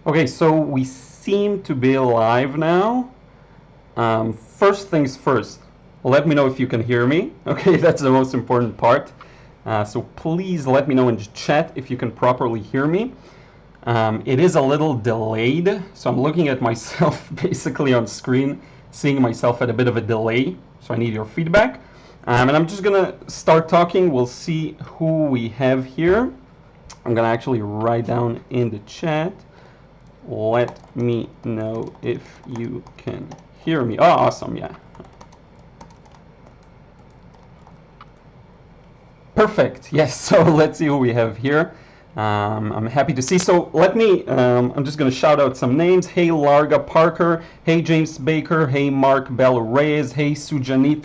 Okay, so we seem to be live now. First things first, let me know if you can hear me. Okay, that's the most important part. So please let me know in the chat if you can properly hear me. It is a little delayed, so I'm looking at myself basically on screen, seeing myself at a bit of a delay, so I need your feedback. And I'm just gonna start talking. We'll see who we have here. I'm gonna actually write down in the chat. Let me know if you can hear me. Oh, awesome, yeah. Perfect, yes, so let's see who we have here. I'm happy to see. So let me, I'm just going to shout out some names. Hey, Larga Parker. Hey, James Baker. Hey, Mark Bell Reyes. Hey, Sujanit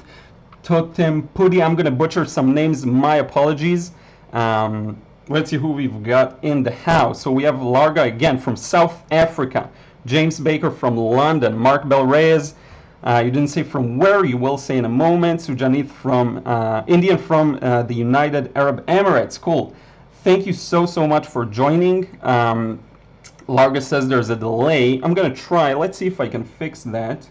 Totem Pudi. I'm going to butcher some names. My apologies. Let's see who we've got in the house. So we have Larga again from South Africa. James Baker from London. Mark Bell Reyes. You didn't say from where, you will say in a moment. Sujanit from Indian from the United Arab Emirates. Cool. Thank you so much for joining. Larga says there's a delay. I'm gonna try. Let's see if I can fix that.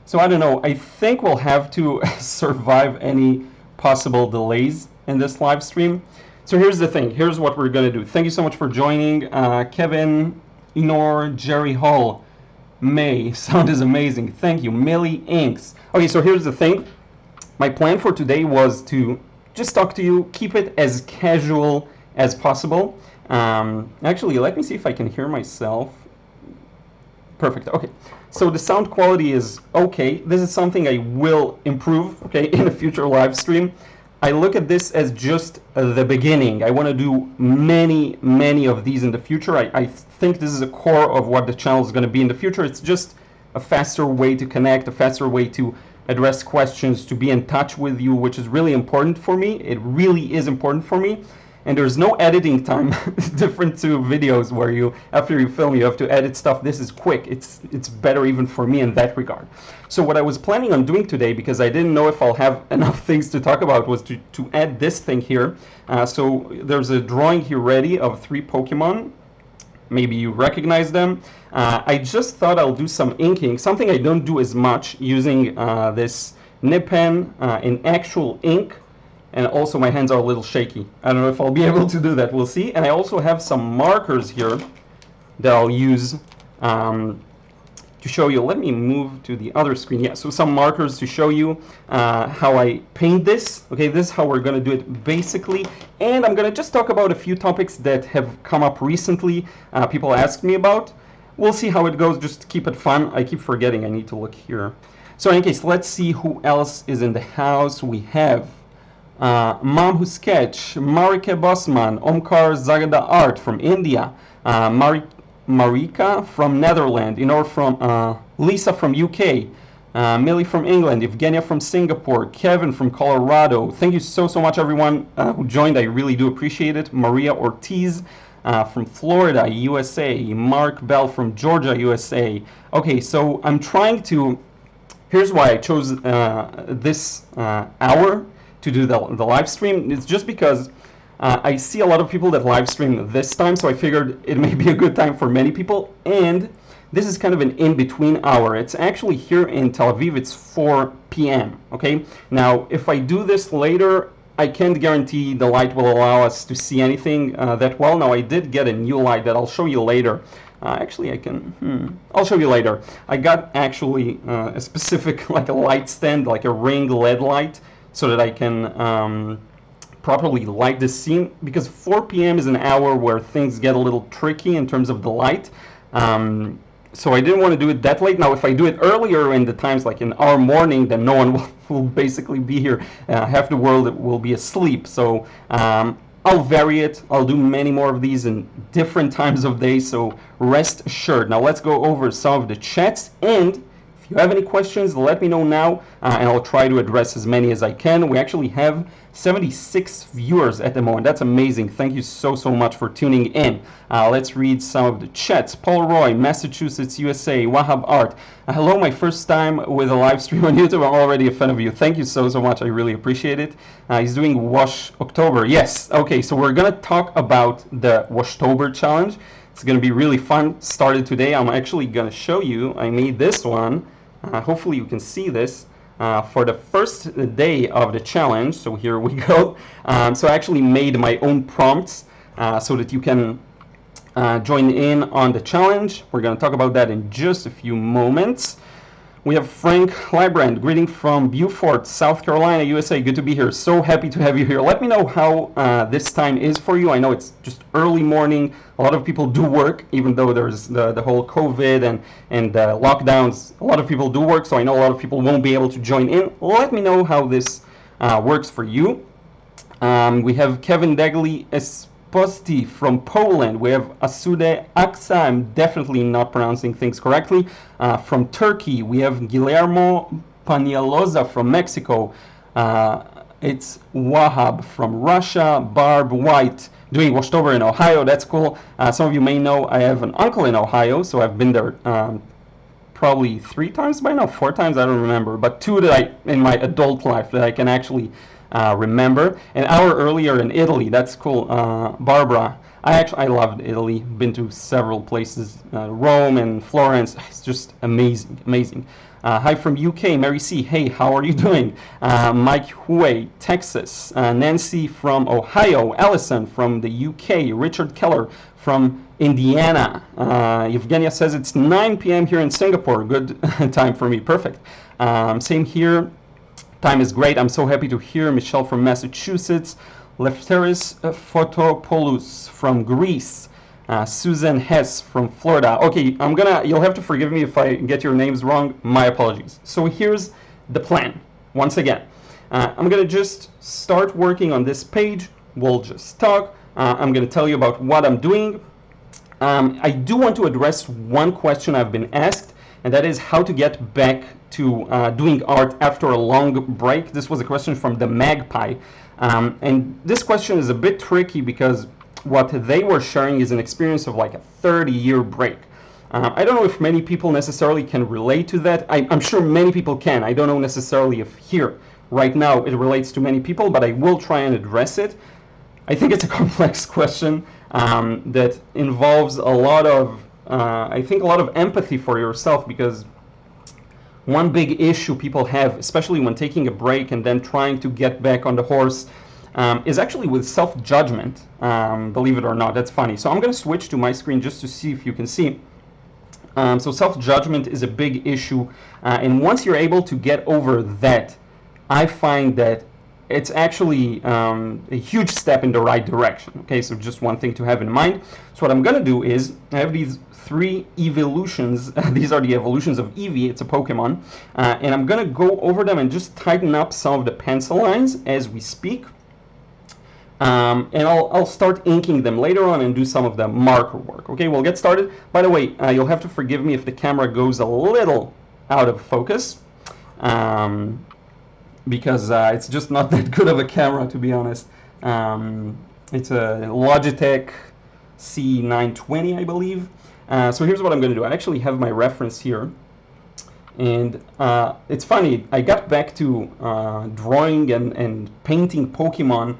So I don't know. I think we'll have to survive any possible delays in this live stream. So here's the thing. Here's what we're gonna do. Thank you so much for joining. Kevin, Inor, Jerry Hall, May. Sound is amazing. Thank you. Millie Inks. Okay, so here's the thing. My plan for today was to just talk to you, keep it as casual as possible. Actually, let me see if I can hear myself. Perfect, okay. So the sound quality is okay. This is something I will improve, okay, in a future live stream. I look at this as just the beginning. I want to do many of these in the future. I think this is a core of what the channel is going to be in the future. It's just a faster way to connect, a faster way to address questions, to be in touch with you, which is really important for me. It really is important for me. And there's no editing time, different to videos where you, after you film, you have to edit stuff. This is quick. It's better even for me in that regard. So what I was planning on doing today, because I didn't know if I'll have enough things to talk about, was to add this thing here. So there's a drawing here ready of 3 Pokemon. Maybe you recognize them. I just thought I'll do some inking, something I don't do as much, using this nib pen in actual ink, and also my hands are a little shaky. I don't know if I'll be able to do that, we'll see. And I also have some markers here that I'll use to show you. Let me move to the other screen. Yeah, so some markers to show you how I paint this. Okay, this is how we're going to do it basically. And I'm going to just talk about a few topics that have come up recently, people asked me about. We'll see how it goes, just keep it fun. I keep forgetting I need to look here. So in any case, let's see who else is in the house. We have Mom Who Sketch, Marika Bosman, Omkar Zagada Art from India, Marika from Netherlands, Inor from Lisa from UK, Millie from England, Evgenia from Singapore, Kevin from Colorado. Thank you so much everyone who joined. I really do appreciate it. Maria Ortiz from Florida, USA, Mark Bell from Georgia, USA. Okay, so I'm trying to, here's why I chose this hour to do the live stream. It's just because I see a lot of people that live stream this time, so I figured it may be a good time for many people. And this is kind of an in-between hour. It's actually here in Tel Aviv, it's 4 p.m. Okay. Now, if I do this later, I can't guarantee the light will allow us to see anything that well. Now, I did get a new light that I'll show you later. Actually, I can, I'll show you later. I got actually a specific, like a light stand, like a ring LED light, so that I can properly light this scene, because 4 p.m. is an hour where things get a little tricky in terms of the light. So I didn't want to do it that late. Now, if I do it earlier in the times, like in our morning, then no one will basically be here. Half the world will be asleep. So I'll vary it. I'll do many more of these in different times of day, so rest assured. Now let's go over some of the chats, and if you have any questions, let me know now, and I'll try to address as many as I can. We actually have 76 viewers at the moment. That's amazing. Thank you so much for tuning in. Let's read some of the chats. Paul Roy, Massachusetts, USA. Wahab Art. Hello, my first time with a live stream on YouTube. I'm already a fan of you. Thank you so much. I really appreciate it. He's doing Washtober. Yes. Okay, so we're going to talk about the Washtober challenge. It's going to be really fun. Started today. I'm actually going to show you. I made this one. Hopefully you can see this. For the first day of the challenge, so here we go. So I actually made my own prompts so that you can join in on the challenge. We're going to talk about that in just a few moments. We have Frank Librand, greeting from Beaufort, South Carolina, USA. Good to be here. So happy to have you here. Let me know how this time is for you. I know it's just early morning. A lot of people do work, even though there's the whole COVID and lockdowns. A lot of people do work, so I know a lot of people won't be able to join in. Let me know how this works for you. We have Kevin Degley Esposti from Poland. We have Asude Aksa. I'm definitely not pronouncing things correctly. From Turkey, we have Guillermo Panialoza from Mexico. It's Wahab from Russia. Barb White doing Washtober in Ohio. That's cool. Some of you may know I have an uncle in Ohio, so I've been there probably 3 times by now, 4 times, I don't remember, but 2 that in my adult life that I can actually remember. An hour earlier in Italy. That's cool. Barbara, I loved Italy. Been to several places, Rome and Florence. It's just amazing, amazing. Hi from UK, Mary C. Hey, how are you doing? Mike Huey, Texas. Nancy from Ohio. Allison from the UK. Richard Keller from Indiana. Evgenia says it's 9 p.m. here in Singapore. Good time for me. Perfect. Same here. Time is great. I'm so happy to hear. Michelle from Massachusetts. Lefteris Photopoulos from Greece. Susan Hess from Florida. Okay, you'll have to forgive me if I get your names wrong. My apologies. So here's the plan. Once again, I'm gonna just start working on this page. We'll just talk. I'm gonna tell you about what I'm doing. I do want to address one question I've been asked, and that is how to get back to doing art after a long break. This was a question from the Magpie. And this question is a bit tricky because what they were sharing is an experience of like a 30-year break. I don't know if many people necessarily can relate to that. I'm sure many people can. I don't know necessarily if here, right now, it relates to many people, but I will try and address it. I think it's a complex question that involves a lot of, I think, a lot of empathy for yourself, because one big issue people have, especially when taking a break and then trying to get back on the horse, is actually with self-judgment, believe it or not. That's funny. So I'm going to switch to my screen just to see if you can see. So self-judgment is a big issue, and once you're able to get over that, I find that it's actually a huge step in the right direction. Okay, so just one thing to have in mind. So what I'm going to do is, I have these 3 evolutions. These are the evolutions of Eevee. It's a Pokemon. And I'm going to go over them and just tighten up some of the pencil lines as we speak. And I'll start inking them later on and do some of the marker work. Okay, we'll get started. By the way, you'll have to forgive me if the camera goes a little out of focus. Because it's just not that good of a camera, to be honest. It's a Logitech C920, I believe. So here's what I'm going to do. I actually have my reference here. And it's funny, I got back to drawing and painting Pokemon.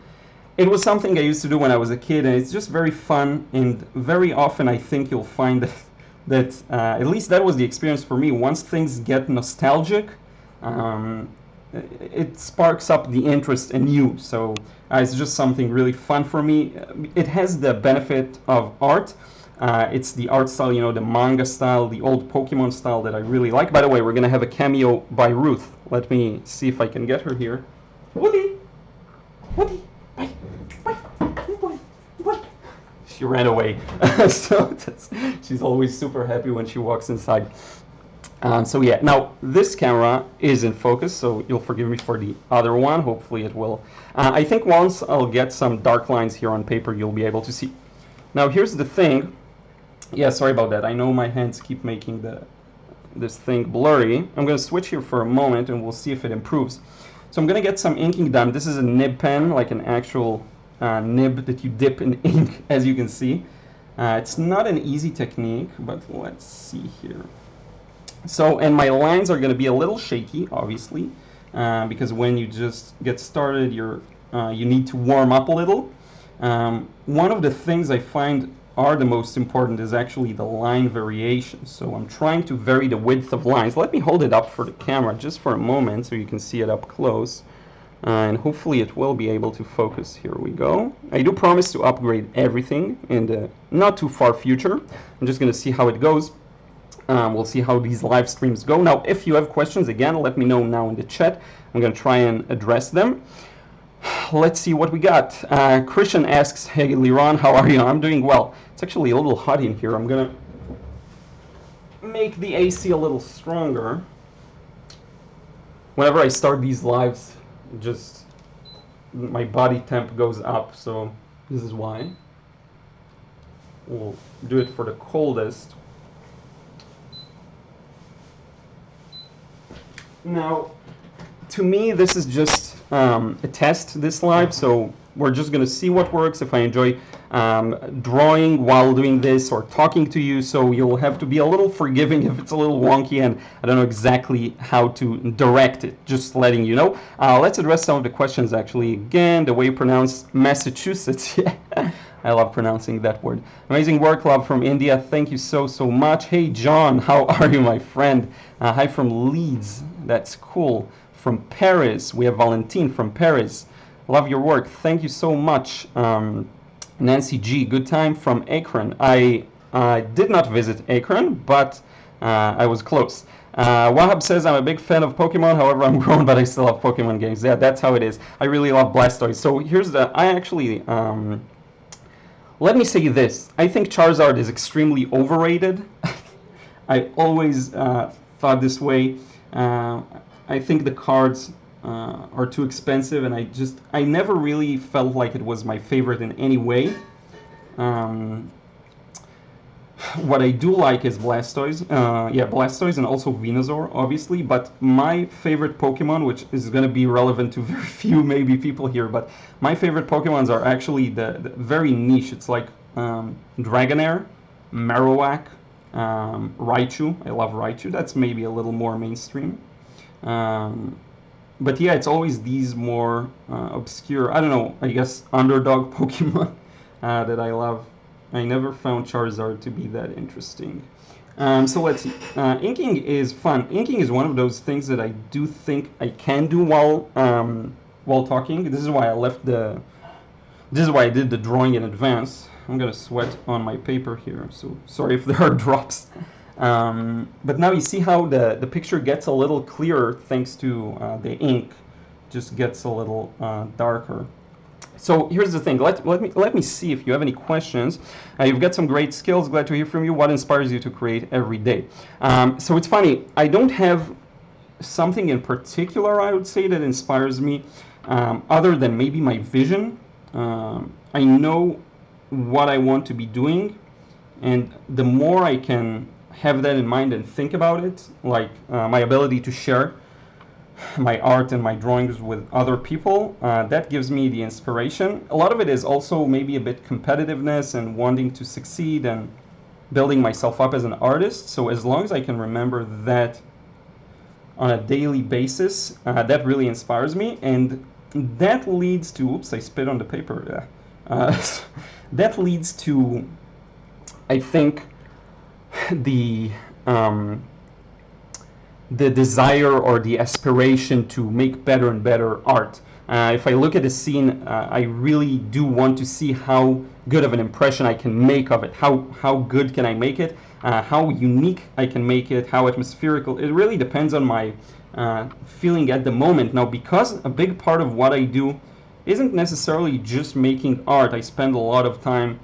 It was something I used to do when I was a kid, and it's just very fun. And very often I think you'll find that at least that was the experience for me. Once things get nostalgic, it sparks up the interest in you. So it's just something really fun for me. It has the benefit of art. It's the art style, you know, the manga style, the old Pokemon style that I really like. By the way, we're going to have a cameo by Ruth. Let me see if I can get her here. Woody! Woody! Bye! Bye! Bye! Bye! She ran away. So she's always super happy when she walks inside. So yeah, now this camera is in focus, so you'll forgive me for the other one. Hopefully it will. I think once I'll get some dark lines here on paper, you'll be able to see. Now here's the thing. Yeah, sorry about that. I know my hands keep making this thing blurry. I'm going to switch here for a moment and we'll see if it improves. So I'm going to get some inking done. This is a nib pen, like an actual nib that you dip in ink, as you can see. It's not an easy technique, but let's see here. So, and my lines are going to be a little shaky, obviously, because when you just get started, you need to warm up a little. One of the things I find are the most important is actually the line variation. So I'm trying to vary the width of lines. Let me hold it up for the camera just for a moment so you can see it up close. And hopefully it will be able to focus. Here we go. I do promise to upgrade everything in the not too far future. I'm just going to see how it goes. We'll see how these live streams go. Now, if you have questions, again, let me know now in the chat. I'm going to try and address them. Let's see what we got. Christian asks, hey, Liron, how are you? I'm doing well. It's actually a little hot in here. I'm going to make the AC a little stronger. Whenever I start these lives, just my body temp goes up, so this is why. We'll do it for the coldest. Now, to me, this is just a test, this live, so we're just going to see what works, if I enjoy drawing while doing this or talking to you, so you'll have to be a little forgiving if it's a little wonky and I don't know exactly how to direct it, just letting you know. Let's address some of the questions actually. Again, the way you pronounce Massachusetts, I love pronouncing that word. Amazing work, love from India, thank you so much. Hey John, how are you, my friend? Hi from Leeds, that's cool. From Paris, we have Valentine from Paris. Love your work, thank you so much. Nancy G, good time from Akron. I did not visit Akron, but I was close. Wahab says, I'm a big fan of Pokemon, however I'm grown, but I still love Pokemon games. Yeah, that's how it is. I really love Blastoise. So here's the, I actually, let me say this. I think Charizard is extremely overrated. I always thought this way. I think the cards are too expensive, and I never really felt like it was my favorite in any way. What I do like is Blastoise, yeah, Blastoise and also Venusaur, obviously, but my favorite Pokemon, which is going to be relevant to very few maybe people here, but my favorite Pokemons are actually the very niche. It's like Dragonair, Marowak, Raichu. I love Raichu. That's maybe a little more mainstream. But yeah, it's always these more obscure, I don't know, I guess underdog Pokemon that I love. I never found Charizard to be that interesting. So let's see. Inking is fun. Inking is one of those things that I do think I can do while talking. This is why I left the. This is why I did the drawing in advance. I'm gonna sweat on my paper here, so sorry if there are drops. But now you see how the picture gets a little clearer thanks to the ink. Just gets a little darker. So here's the thing. Let me see if you have any questions. You've got some great skills. Glad to hear from you. What inspires you to create every day? So it's funny. I don't have something in particular, I would say, that inspires me, other than maybe my vision. I know what I want to be doing, and the more I can have that in mind and think about it, like my ability to share my art and my drawings with other people, that gives me the inspiration. A lot of it is also maybe a bit competitiveness and wanting to succeed and building myself up as an artist. So as long as I can remember that on a daily basis, that really inspires me, and that leads to, oops, I spit on the paper. That leads to, I think, the desire or the aspiration to make better and better art. If I look at a scene, I really do want to see how good of an impression I can make of it. How good can I make it? How unique I can make it? How atmospherical? It really depends on my feeling at the moment. Now, because a big part of what I do isn't necessarily just making art, I spend a lot of time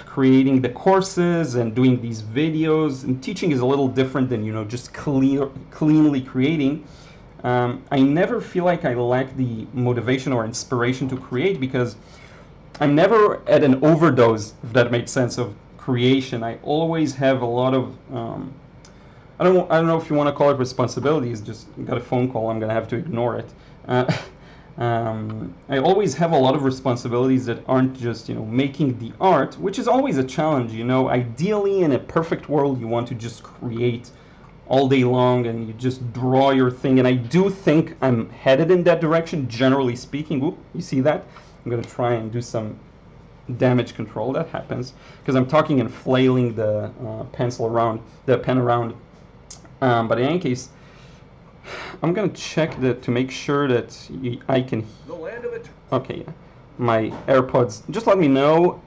creating the courses and doing these videos, and teaching is a little different than, you know, just cleanly creating. I never feel like I lack the motivation or inspiration to create, because I'm never at an overdose, if that makes sense, of creation. I always have a lot of I don't know if you want to call it responsibilities. Just got a phone call, I'm gonna have to ignore it. I always have a lot of responsibilities that aren't just, you know, making the art, which is always a challenge, you know. Ideally, in a perfect world, you want to just create all day long and you just draw your thing, and I do think I'm headed in that direction, generally speaking. Oop, you see that? I'm gonna try and do some damage control. That happens because I'm talking and flailing the pencil around, the pen around. But in any case, I'm gonna check that to make sure that I can. The land of it. Okay, yeah. My AirPods. Just let me know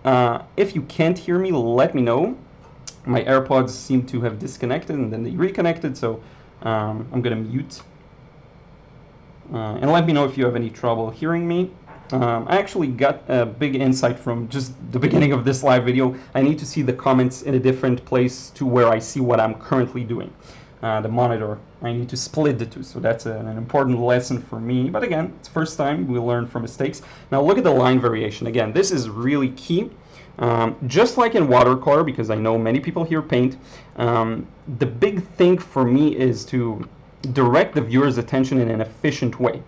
if you can't hear me. Let me know. My AirPods seem to have disconnected and then they reconnected, so I'm gonna mute. And let me know if you have any trouble hearing me. I actually got a big insight from just the beginning of this live video. I need to see the comments in a different place to where I see what I'm currently doing. The monitor, I need to split the two, so that's an important lesson for me. But again, it's first time, we learn from mistakes. Now look at the line variation. Again, this is really key. Just like in watercolor, because I know many people here paint, the big thing for me is to direct the viewer's attention in an efficient way.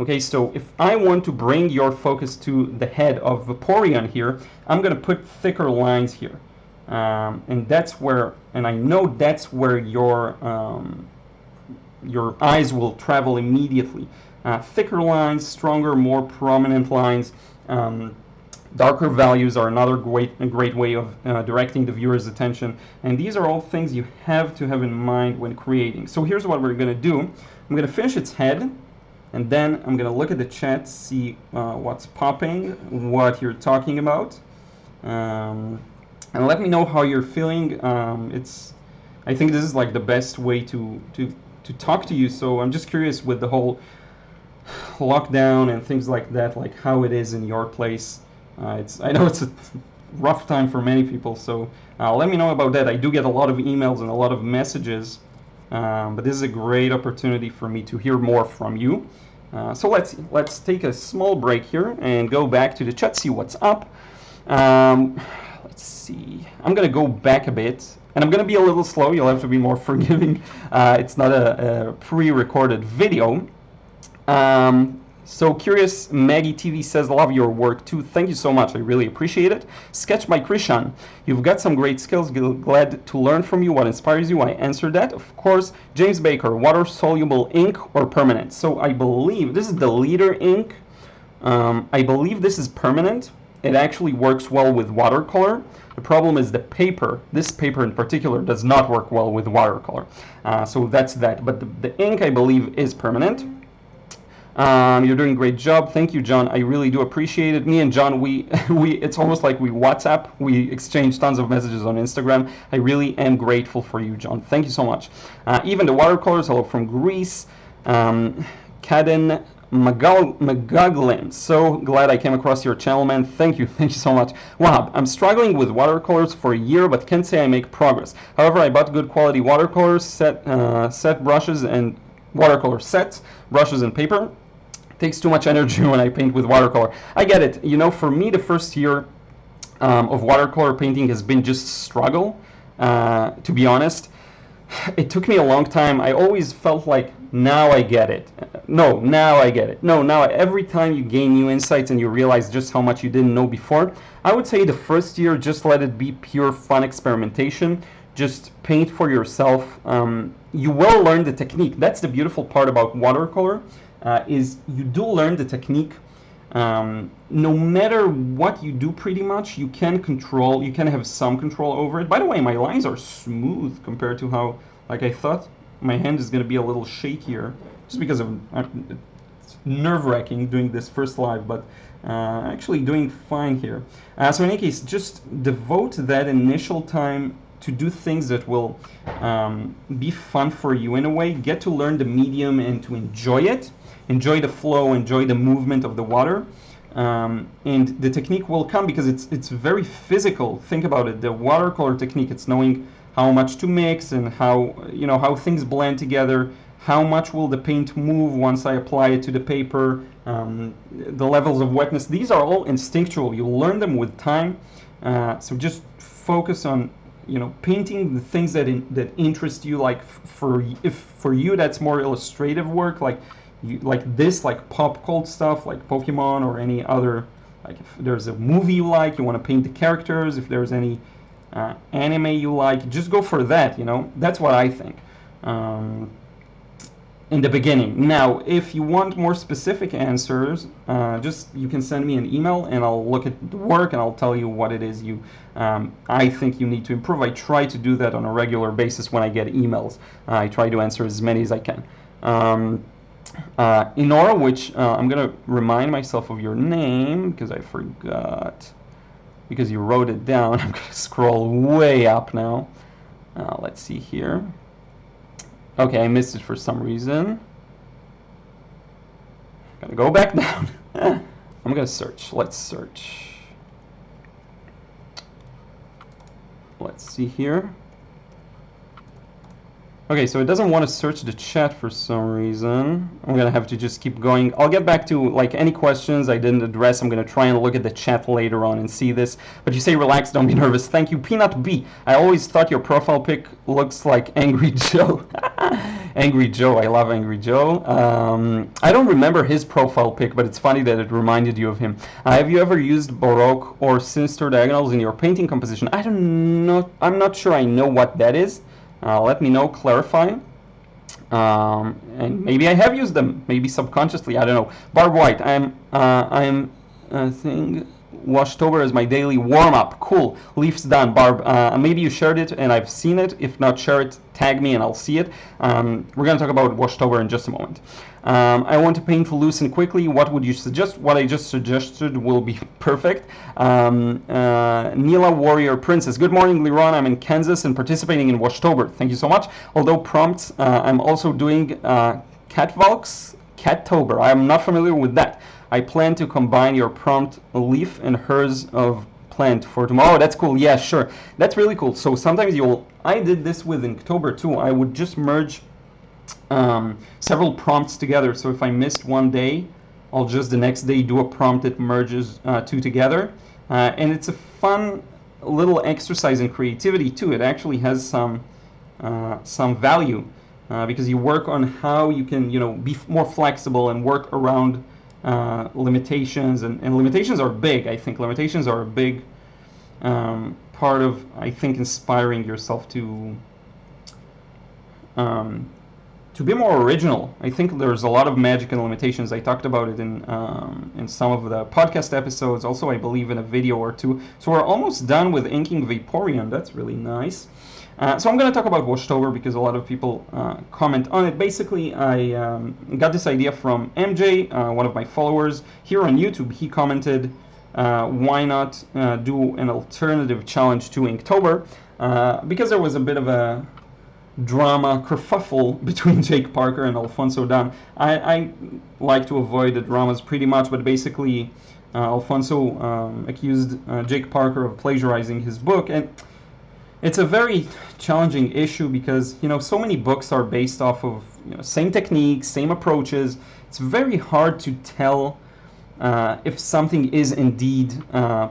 Okay, so if I want to bring your focus to the head of Vaporeon here, I'm going to put thicker lines here. And that's where, and I know that's where your eyes will travel immediately. Thicker lines, stronger, more prominent lines. Darker values are another great way of directing the viewer's attention. And these are all things you have to have in mind when creating. So here's what we're going to do. I'm going to finish its head, and then I'm going to look at the chat, see what's popping, what you're talking about. And let me know how you're feeling. I think this is like the best way to talk to you. So I'm just curious with the whole lockdown and things like that, like how it is in your place. I know it's a rough time for many people, so let me know about that. I do get a lot of emails and a lot of messages, but this is a great opportunity for me to hear more from you. So let's take a small break here and go back to the chat, see what's up. Let's see. I'm gonna go back a bit, and I'm gonna be a little slow. You'll have to be more forgiving. It's not a pre-recorded video. So Curious Maggie TV says, love your work too. Thank you so much. I really appreciate it. Sketch by Krishan. You've got some great skills. Glad to learn from you. What inspires you? I answered that. Of course, James Baker, water soluble ink or permanent? So I believe this is the leader ink. I believe this is permanent. It actually works well with watercolor. The problem is the paper. This paper in particular does not work well with watercolor. So that's that. But the ink, I believe, is permanent. You're doing a great job. Thank you, John. I really do appreciate it. Me and John, it's almost like we WhatsApp. We exchange tons of messages on Instagram. I really am grateful for you, John. Thank you so much. Even the watercolors, hello from Greece. Kaden Maguglim. So glad I came across your channel, man. Thank you so much. Wow, I'm struggling with watercolors for a year, but can't say I make progress. However, I bought good quality watercolors, set brushes and watercolor sets, brushes and paper. Takes too much energy when I paint with watercolor. I get it. You know, for me, the first year of watercolor painting has been just struggle, to be honest. It took me a long time. I always felt like, now I get it. No, now I get it. No, now every time you gain new insights and you realize just how much you didn't know before, I would say the first year, just let it be pure fun experimentation. Just paint for yourself. You will learn the technique. That's the beautiful part about watercolor, is you do learn the technique. No matter what you do, pretty much, you can have some control over it. By the way, my lines are smooth compared to how, like I thought, my hand is going to be a little shakier, just because of it's nerve-wracking doing this first live, but actually doing fine here. So in any case, just devote that initial time to do things that will be fun for you in a way. Get to learn the medium and to enjoy it. Enjoy the flow, enjoy the movement of the water. And the technique will come because it's very physical. Think about it. The watercolor technique, it's knowing how much to mix and how things blend together. How much will the paint move once I apply it to the paper? The levels of wetness. These are all instinctual. You learn them with time. So just focus on painting the things that interest you. Like if for you that's more illustrative work, like pop cult stuff, like Pokemon or any other. Like if there's a movie you like, you want to paint the characters. If there's any anime you like, just go for that. That's what I think. in the beginning. Now, if you want more specific answers, just you can send me an email and I'll look at the work and I'll tell you what it is I think you need to improve. I try to do that on a regular basis when I get emails. I try to answer as many as I can. Inora, which I'm going to remind myself of your name because I forgot, because you wrote it down. I'm going to scroll way up now. Let's see here. Okay, I missed it for some reason. I'm gonna go back down. I'm gonna search. Let's search. Let's see here. Okay, so it doesn't want to search the chat for some reason. I'm gonna have to just keep going. I'll get back to like any questions I didn't address. I'm gonna try and look at the chat later on and see this. But you say relax, don't be nervous. Thank you, Peanut B. I always thought your profile pic looks like Angry Joe. Angry Joe, I love Angry Joe. I don't remember his profile pic, but it's funny that it reminded you of him. Have you ever used Baroque or sinister diagonals in your painting composition? I don't know. I'm not sure I know what that is. Let me know, clarify. And maybe I have used them, maybe subconsciously, I don't know. Barb White, I'm saying Washtober as my daily warm-up. Cool, Leaf's done. Barb, maybe you shared it and I've seen it. If not, share it, tag me and I'll see it. We're going to talk about Washtober in just a moment. I want to paint loose and quickly. What would you suggest? What I just suggested will be perfect. Neela Warrior Princess. Good morning, Liron. I'm in Kansas and participating in Washtober. Thank you so much. Although prompts, I'm also doing Cattober. I'm not familiar with that. I plan to combine your prompt leaf and hers of plant for tomorrow. Oh, that's cool. Yeah, sure. That's really cool. So sometimes I did this with Inktober too. I would just merge several prompts together. So if I missed one day, I'll just the next day do a prompt that merges two together. And it's a fun little exercise in creativity too. It actually has some value because you work on how you can, be more flexible and work around limitations, and limitations are big. I think limitations are a big part of, I think, inspiring yourself to be more original. I think there's a lot of magic in limitations. I talked about it in some of the podcast episodes. Also, I believe in a video or two. So we're almost done with inking Vaporeon. That's really nice. So I'm going to talk about Washtober because a lot of people comment on it. Basically, I got this idea from MJ, one of my followers here on YouTube. He commented, why not do an alternative challenge to Inktober? Because there was a bit of a drama kerfuffle between Jake Parker and Alfonso Dunn. I like to avoid the dramas pretty much, but basically Alfonso accused Jake Parker of plagiarizing his book, and it's a very challenging issue because, so many books are based off of same techniques, same approaches. It's very hard to tell if something is indeed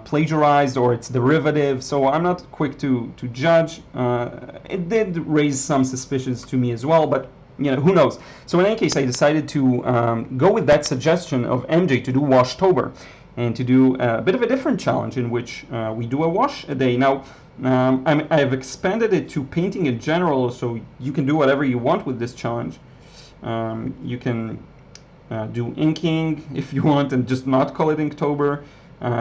plagiarized or it's derivative. So I'm not quick to judge. It did raise some suspicions to me as well, but who knows. So in any case, I decided to go with that suggestion of MJ to do Washtober and to do a bit of a different challenge in which we do a wash a day. Now, I've expanded it to painting in general, so you can do whatever you want with this challenge. You can do inking if you want and just not call it Inktober.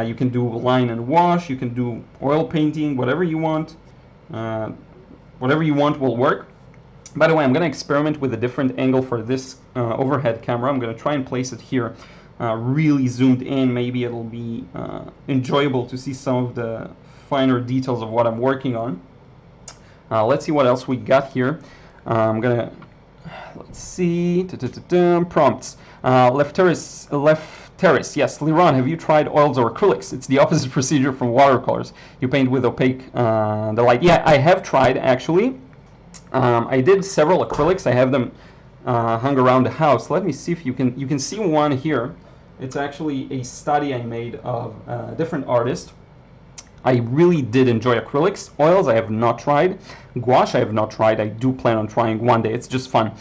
You can do line and wash. You can do oil painting, whatever you want. Whatever you want will work. By the way, I'm going to experiment with a different angle for this overhead camera. I'm going to try and place it here, really zoomed in. Maybe it'll be enjoyable to see some of the finer details of what I'm working on. Let's see what else we got here. I'm gonna, let's see, prompts. Left terrace, yes. Liron, have you tried oils or acrylics? It's the opposite procedure from watercolors. You paint with opaque, the light. Yeah, I have tried actually. I did several acrylics. I have them hung around the house. Let me see if you can see one here. It's actually a study I made of a different artist. I really did enjoy acrylics. Oils I have not tried. Gouache I have not tried. I do plan on trying one day. It's just fun.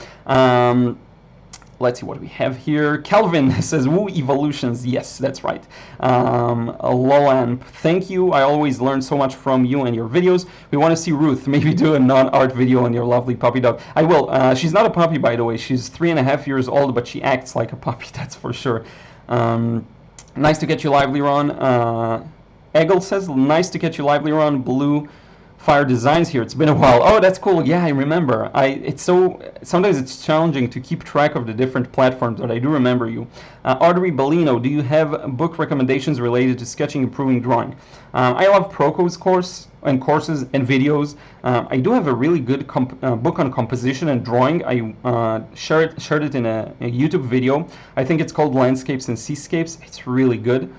let's see what we have here. Calvin says, woo evolutions. Yes, that's right. Lolan, thank you. I always learn so much from you and your videos. We want to see Ruth. Maybe do a non-art video on your lovely puppy dog. I will. She's not a puppy, by the way. She's 3.5 years old, but she acts like a puppy, that's for sure. Nice to get you live, Liron. Eggle says, nice to get you live, Liron. Blue Fire Designs here. It's been a while. Oh, that's cool. Yeah, I remember. Sometimes it's challenging to keep track of the different platforms, but I do remember you. Audrey Bellino, do you have book recommendations related to sketching, improving drawing? I love Proko's courses and videos. I do have a really good book on composition and drawing. I shared it in a YouTube video. I think it's called Landscapes and Seascapes. It's really good.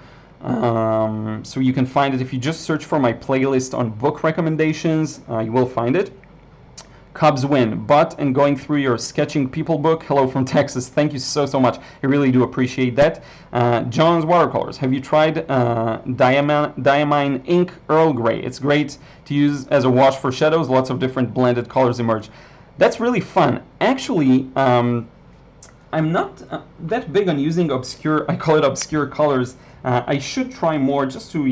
So you can find it if you just search for my playlist on book recommendations. You will find it. Cubs win, but and going through your sketching people book. Hello from Texas. Thank you so much. I really do appreciate that. John's Watercolors. Have you tried Diamine Ink Earl Grey? It's great to use as a wash for shadows. Lots of different blended colors emerge. That's really fun. Actually, I'm not that big on using obscure, I call it obscure colors. I should try more just to,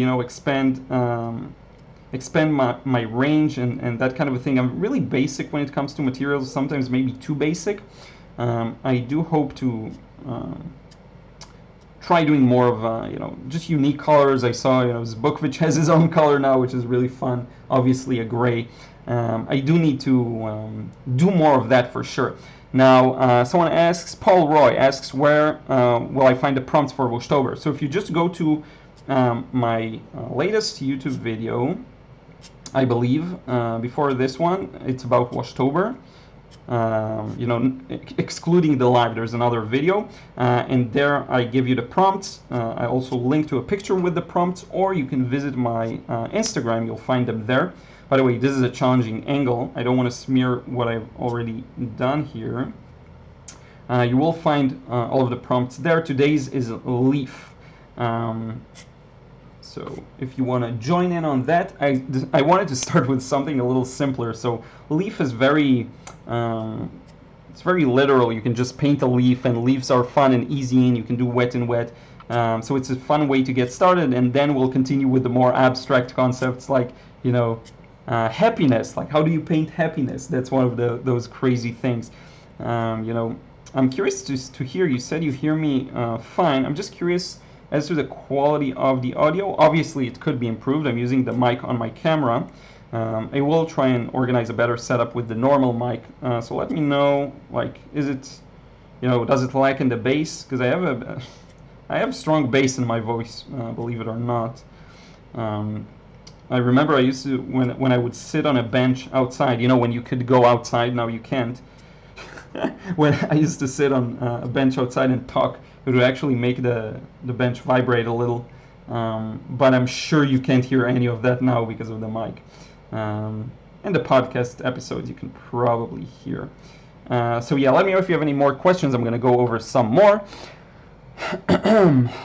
expand my range and that kind of a thing. I'm really basic when it comes to materials, sometimes maybe too basic. I do hope to try doing more of, just unique colors. I saw, this book which has his own color now, which is really fun, obviously a gray. I do need to do more of that for sure. Now, someone asks, Paul Roy asks, where will I find the prompts for Washtober? So if you just go to my latest YouTube video, I believe, before this one, it's about Washtober. Excluding the live, there's another video, and there I give you the prompts. I also link to a picture with the prompts, or you can visit my Instagram, you'll find them there. By the way, this is a challenging angle. I don't want to smear what I've already done here. You will find all of the prompts there. Today's is leaf. So if you want to join in on that, I wanted to start with something a little simpler. So leaf is very, it's very literal. You can just paint a leaf, and leaves are fun and easy, and you can do wet and wet. So it's a fun way to get started, and then we'll continue with the more abstract concepts like, happiness. Like, how do you paint happiness? That's one of those crazy things. I'm curious to hear, you said you hear me fine. I'm just curious as to the quality of the audio. Obviously, it could be improved. I'm using the mic on my camera. I will try and organize a better setup with the normal mic. So let me know, like, is it, does it lack in the bass? Because I have strong bass in my voice, believe it or not. I remember I used to, when I would sit on a bench outside, when you could go outside, now you can't. When I used to sit on a bench outside and talk, it would actually make the bench vibrate a little. But I'm sure you can't hear any of that now because of the mic. And the podcast episodes you can probably hear. So yeah, let me know if you have any more questions. I'm going to go over some more.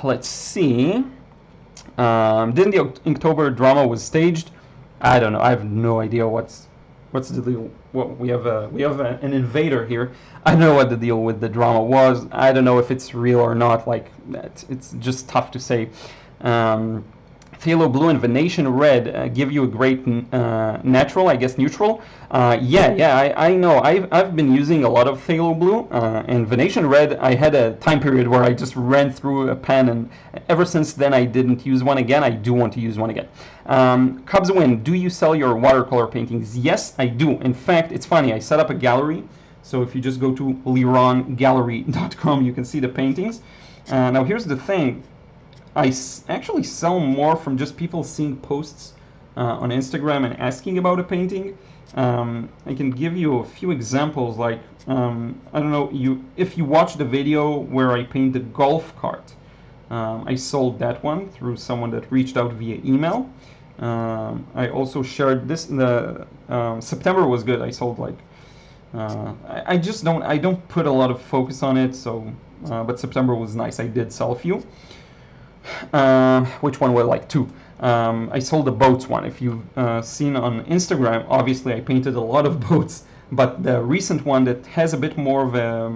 Let's see. Didn't the Inktober drama was staged? I don't know. I have no idea what's the deal. What we have an invader here. I don't know what the deal with the drama was. I don't know if it's real or not. Like, it's just tough to say. Phthalo Blue and Venetian Red give you a great natural, I guess neutral. Yeah, I know. I've been using a lot of Phthalo Blue and Venetian Red. I had a time period where I just ran through a pen, and ever since then I didn't use one again. I do want to use one again. Cubs win. Do you sell your watercolor paintings? Yes, I do. In fact, it's funny. I set up a gallery. So if you just go to lirongallery.com, you can see the paintings. Now here's the thing. I actually sell more from just people seeing posts on Instagram and asking about a painting. I can give you a few examples, like, I don't know, if you watch the video where I paint the golf cart, I sold that one through someone that reached out via email. I also shared this, September was good. I sold like, I don't put a lot of focus on it, so, but September was nice. I did sell a few. Which one were like two? I sold the boats one. If you've seen on Instagram, obviously I painted a lot of boats, but the recent one that has a bit more of a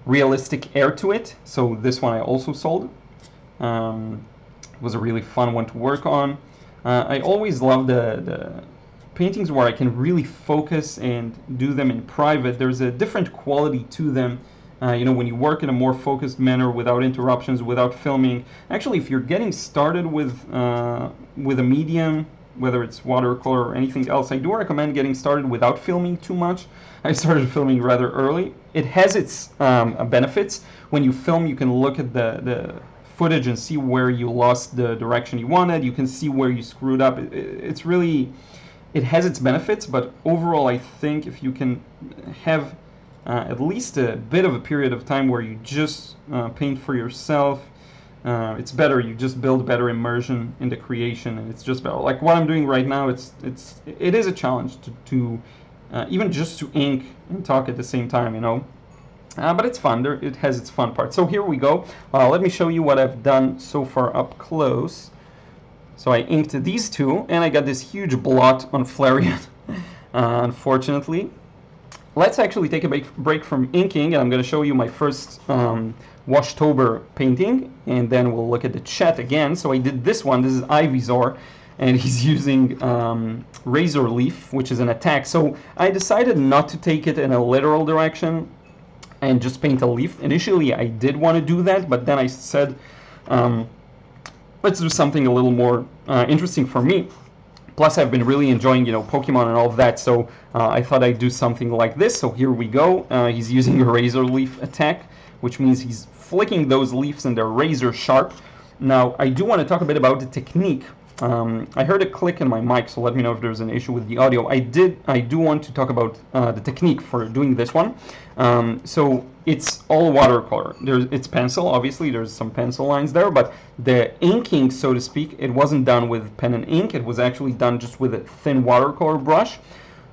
realistic air to it. So this one I also sold. It was a really fun one to work on. I always love the paintings where I can really focus and do them in private. There's a different quality to them. You know, when you work in a more focused manner without interruptions, without filming. Actually, if you're getting started with a medium, whether it's watercolor or anything else, I do recommend getting started without filming too much. I started filming rather early. It has its benefits. When you film, you can look at the footage and see where you lost the direction you wanted. You can see where you screwed up. It's really, it has its benefits, but overall I think if you can have at least a bit of a period of time where you just paint for yourself, it's better. You just build better immersion in the creation, and it's just better. Like what I'm doing right now, it is a challenge to even just to ink and talk at the same time, you know. But it's fun. It has its fun part. So here we go. Let me show you what I've done so far up close. So I inked these two, and I got this huge blot on Flareon, unfortunately. Let's actually take a break from inking, and I'm going to show you my first Washtober painting, and then we'll look at the chat again. So I did this one. This is Ivysaur, and he's using Razor Leaf, which is an attack. So I decided not to take it in a literal direction and just paint a leaf. Initially, I did want to do that, but then I said, let's do something a little more interesting for me. Plus, I've been really enjoying, you know, Pokemon and all of that, so I thought I'd do something like this. So here we go. He's using a Razor Leaf attack, which means he's flicking those leaves and they're razor sharp. Now, I do want to talk a bit about the technique. I heard a click in my mic, so let me know if there's an issue with the audio. I do want to talk about the technique for doing this one. So it's all watercolor. It's pencil, obviously. There's some pencil lines there, but the inking, so to speak, it wasn't done with pen and ink. It was actually done just with a thin watercolor brush,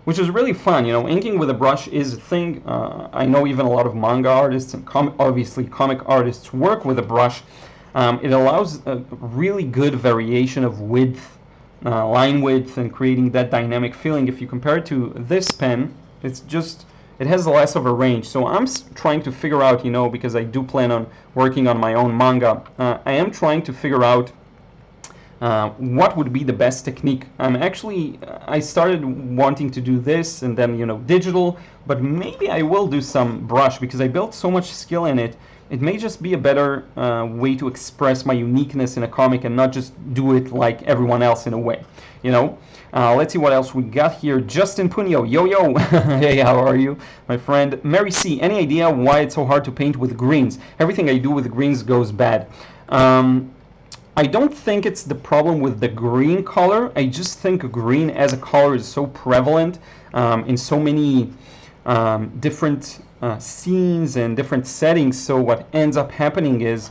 which is really fun. You know, inking with a brush is a thing. I know even a lot of manga artists and obviously comic artists work with a brush. It allows a really good variation of width, line width, and creating that dynamic feeling. If you compare it to this pen, it has less of a range. So I'm trying to figure out, you know, because I do plan on working on my own manga, I am trying to figure out what would be the best technique. I started wanting to do this and then, you know, digital, but maybe I will do some brush because I built so much skill in it. It may just be a better way to express my uniqueness in a comic and not just do it like everyone else in a way, you know. Let's see what else we got here. Justin Punio, yo. Hey, how are you, my friend? Mary C, any idea why it's so hard to paint with greens? Everything I do with greens goes bad. I don't think it's the problem with the green color. I just think green as a color is so prevalent in so many different scenes and different settings. So what ends up happening is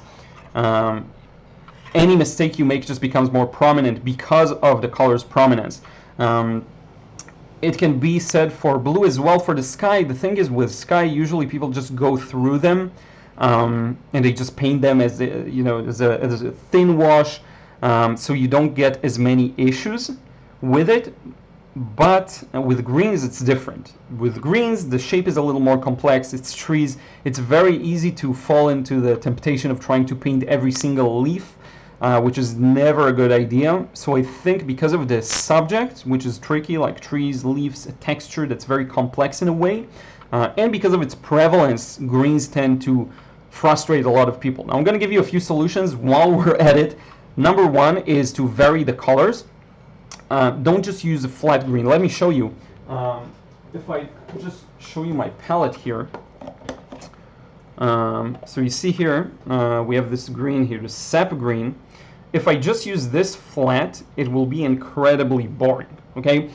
any mistake you make just becomes more prominent because of the color's prominence. It can be said for blue as well. For the sky, the thing is with sky, usually people just go through them and they just paint them as as a thin wash, so you don't get as many issues with it. But with greens, it's different. With greens, the shape is a little more complex. It's trees. It's very easy to fall into the temptation of trying to paint every single leaf, which is never a good idea. So I think because of the subject, which is tricky, like trees, leaves, a texture that's very complex in a way, and because of its prevalence, greens tend to frustrate a lot of people. Now I'm going to give you a few solutions while we're at it. Number one is to vary the colors. Don't just use a flat green. Let me show you. If I just show you my palette here. So you see here, we have this green here, the sap green. If I just use this flat, it will be incredibly boring. Okay.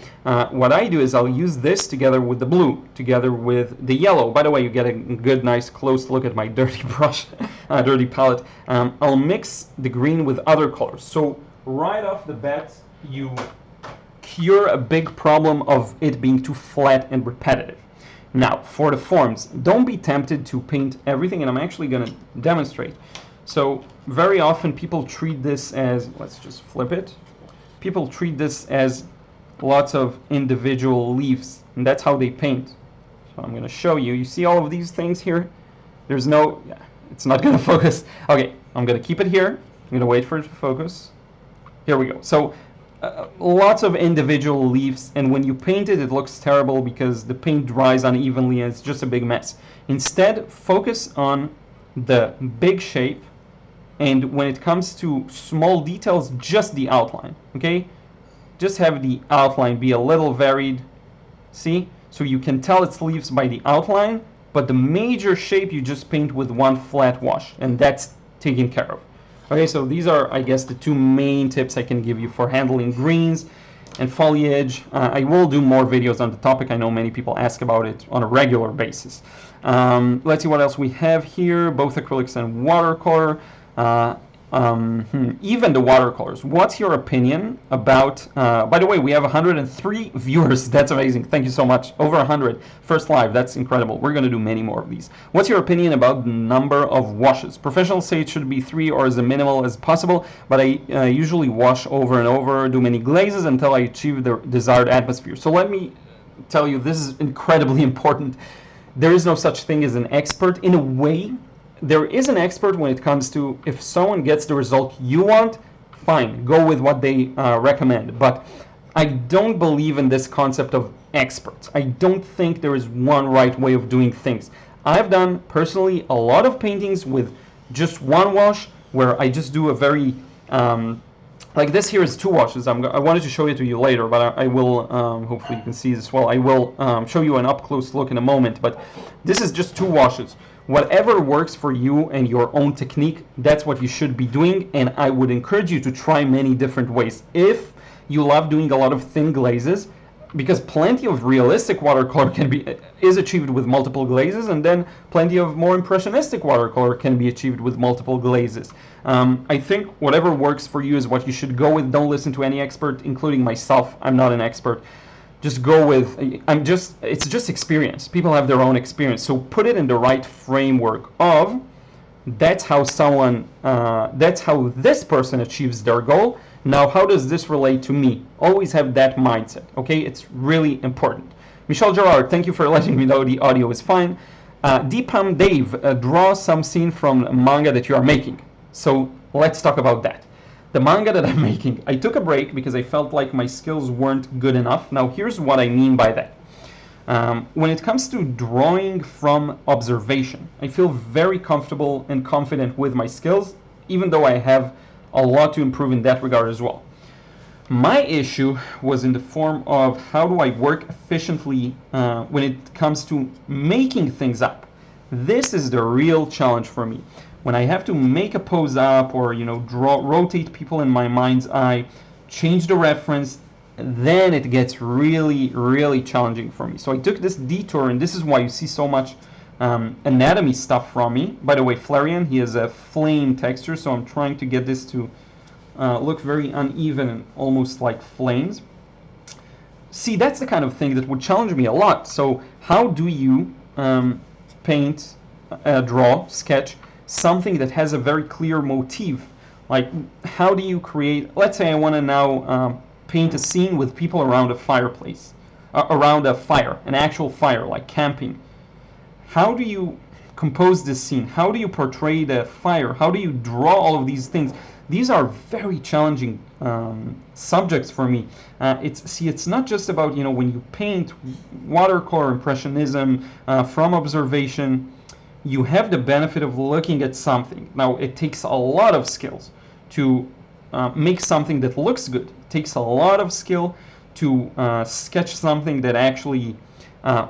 What I do is I'll use this together with the blue, together with the yellow. By the way, you get a good, nice, close look at my dirty brush, dirty palette. I'll mix the green with other colors. So right off the bat, you cure a big problem of it being too flat and repetitive. Now, for the forms, don't be tempted to paint everything, and I'm actually going to demonstrate. So, very often people treat this as, let's just flip it. People treat this as lots of individual leaves, and that's how they paint. So I'm going to show you. You see all of these things here? There's no, yeah, it's not going to focus. Okay, I'm going to keep it here. I'm going to wait for it to focus. Here we go. So lots of individual leaves, and when you paint it, it looks terrible because the paint dries unevenly and it's just a big mess. Instead, focus on the big shape, and when it comes to small details, just the outline, okay? Just have the outline be a little varied, see? So you can tell it's leaves by the outline, but the major shape you just paint with one flat wash, and that's taken care of. Okay, so these are, I guess, the two main tips I can give you for handling greens and foliage. I will do more videos on the topic. I know many people ask about it on a regular basis. Let's see what else we have here. Both acrylics and watercolor. Even the watercolors. What's your opinion about, by the way, we have 103 viewers. That's amazing. Thank you so much. Over 100. First live. That's incredible. We're going to do many more of these. What's your opinion about the number of washes? Professionals say it should be 3 or as minimal as possible, but I usually wash over and over, do many glazes until I achieve the desired atmosphere. So let me tell you, this is incredibly important. There is no such thing as an expert. In a way, there is an expert when it comes to if someone gets the result you want, fine, go with what they recommend. But I don't believe in this concept of experts. I don't think there is one right way of doing things. I've done personally a lot of paintings with just one wash where I just do a very like this here is 2 washes. I wanted to show it to you later, but I will, hopefully you can see this well. I will show you an up-close look in a moment, but this is just 2 washes. Whatever works for you and your own technique, that's what you should be doing, and I would encourage you to try many different ways. If you love doing a lot of thin glazes, because plenty of realistic watercolor is achieved with multiple glazes, and then plenty of more impressionistic watercolor can be achieved with multiple glazes. I think whatever works for you is what you should go with. Don't listen to any expert, including myself. I'm not an expert. Just go with, it's just experience. People have their own experience. So put it in the right framework of, that's how this person achieves their goal. Now, how does this relate to me? Always have that mindset, okay? It's really important. Michelle Gerard, thank you for letting me know the audio is fine. Deepam Dave, draw some scene from manga that you are making. So let's talk about that. The manga that I'm making, I took a break because I felt like my skills weren't good enough. Now, here's what I mean by that. When it comes to drawing from observation, I feel very comfortable and confident with my skills, even though I have a lot to improve in that regard as well. My issue was in the form of how do I work efficiently when it comes to making things up. This is the real challenge for me. When I have to make a pose up or rotate people in my mind's eye, change the reference, then it gets really, really challenging for me. So I took this detour, and this is why you see so much anatomy stuff from me. By the way, Flarian, he has a flame texture, so I'm trying to get this to look very uneven and almost like flames. See, that's the kind of thing that would challenge me a lot. So how do you paint, draw, sketch something that has a very clear motif? Like, how do you create, let's say I want to now paint a scene with people around a fireplace, around a fire, an actual fire, like camping. How do you compose this scene? How do you portray the fire? How do you draw all of these things? These are very challenging subjects for me. It's not just about, when you paint watercolor, impressionism, from observation, you have the benefit of looking at something. Now, it takes a lot of skills to make something that looks good. It takes a lot of skill to sketch something that actually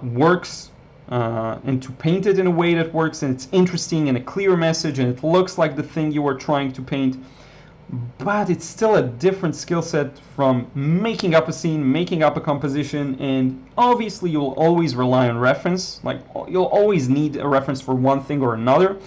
works, and to paint it in a way that works and it's interesting and a clear message and it looks like the thing you are trying to paint. But it's still a different skill set from making up a scene, making up a composition, and obviously you'll always rely on reference. Like, you'll always need a reference for one thing or another,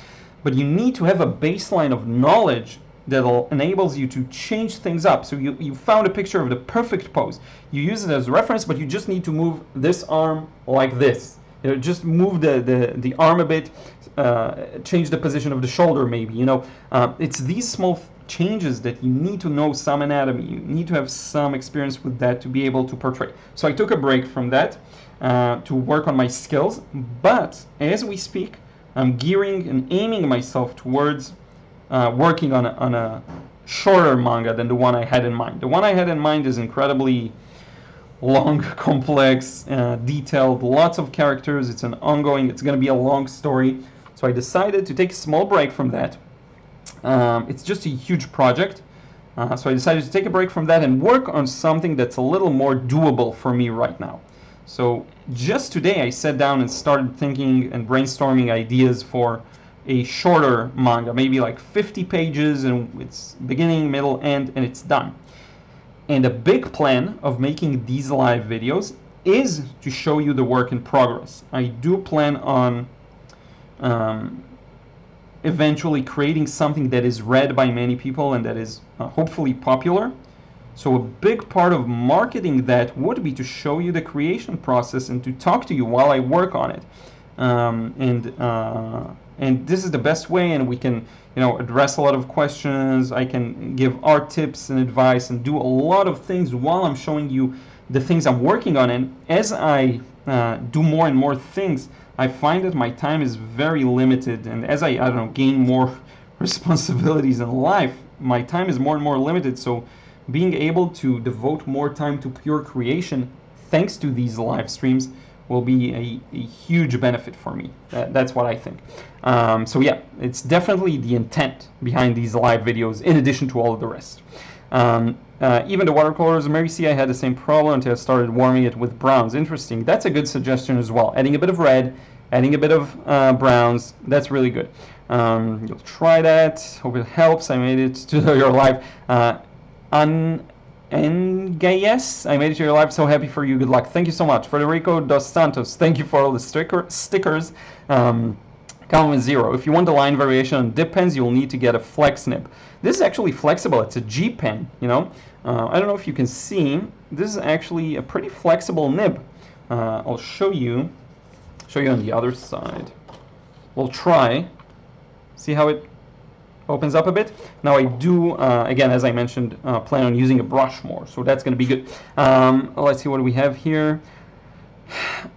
but you need to have a baseline of knowledge that enables you to change things up. So you found a picture of the perfect pose. You use it as a reference, but you just need to move this arm like this. Just move the arm a bit, change the position of the shoulder maybe. It's these small changes that you need to know some anatomy. You need to have some experience with that to be able to portray. So I took a break from that to work on my skills, but as we speak, I'm gearing and aiming myself towards working on a shorter manga than the one I had in mind. The one I had in mind is incredibly long, complex, detailed, lots of characters. It's it's going to be a long story. So I decided to take a small break from that. It's just a huge project. So I decided to take a break from that and work on something that's a little more doable for me right now. So just today I sat down and started thinking and brainstorming ideas for a shorter manga, maybe like 50 pages, and it's beginning, middle, end, and it's done. And a big plan of making these live videos is to show you the work in progress. I do plan on eventually creating something that is read by many people and that is hopefully popular. So a big part of marketing that would be to show you the creation process and to talk to you while I work on it. And this is the best way, and we can, address a lot of questions. I can give art tips and advice and do a lot of things while I'm showing you the things I'm working on. And as I do more and more things, I find that my time is very limited. And as I don't know, gain more responsibilities in life, my time is more and more limited. So being able to devote more time to pure creation, thanks to these live streams, will be a huge benefit for me. That's what I think. So yeah, it's definitely the intent behind these live videos in addition to all of the rest. Even the watercolors, Mary C, I had the same problem until I started warming it with browns. Interesting. That's a good suggestion as well. Adding a bit of red, adding a bit of browns, that's really good. You'll try that. Hope it helps. I made it to your live. Yes, I made it to your live. So happy for you. Good luck. Thank you so much. Federico dos Santos, thank you for all the stickers. Calvin Zero, if you want the line variation on dip pens, you'll need to get a flex nib. This is actually flexible. It's a G pen, I don't know if you can see. This is actually a pretty flexible nib. I'll show you on the other side. We'll try. See how it opens up a bit. Now I do, again, as I mentioned, plan on using a brush more, so that's going to be good. Let's see what we have here.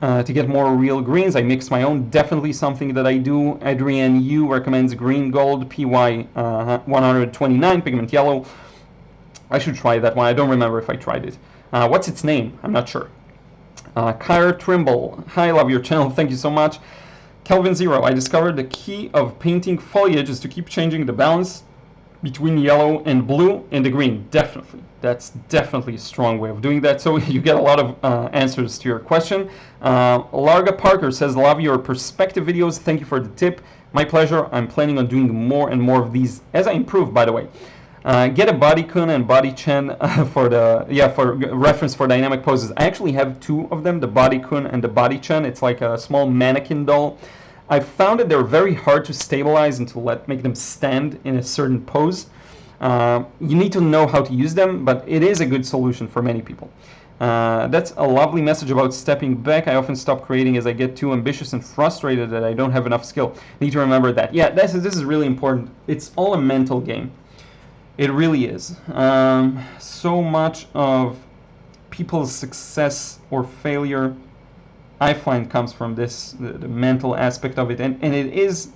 To get more real greens, I mix my own. Definitely something that I do. Adrienne Yu recommends green gold PY 129 pigment yellow. I should try that one. I don't remember if I tried it. What's its name? I'm not sure. Kyra Trimble, hi, love your channel. Thank you so much. Kelvin Zero, I discovered the key of painting foliage is to keep changing the balance between yellow and blue and the green. Definitely. That's definitely a strong way of doing that. So you get a lot of answers to your question. Larga Parker says, love your perspective videos. Thank you for the tip. My pleasure. I'm planning on doing more and more of these as I improve, by the way. Get a body kun and body chen for reference for dynamic poses. I actually have two of them, the body kun and the body chen. It's like a small mannequin doll. I found that they're very hard to stabilize and to make them stand in a certain pose. You need to know how to use them, but it is a good solution for many people. That's a lovely message about stepping back. I often stop creating as I get too ambitious and frustrated that I don't have enough skill. Need to remember that. Yeah, this is really important. It's all a mental game. It really is. So much of people's success or failure, I find, comes from this, the mental aspect of it. And it is,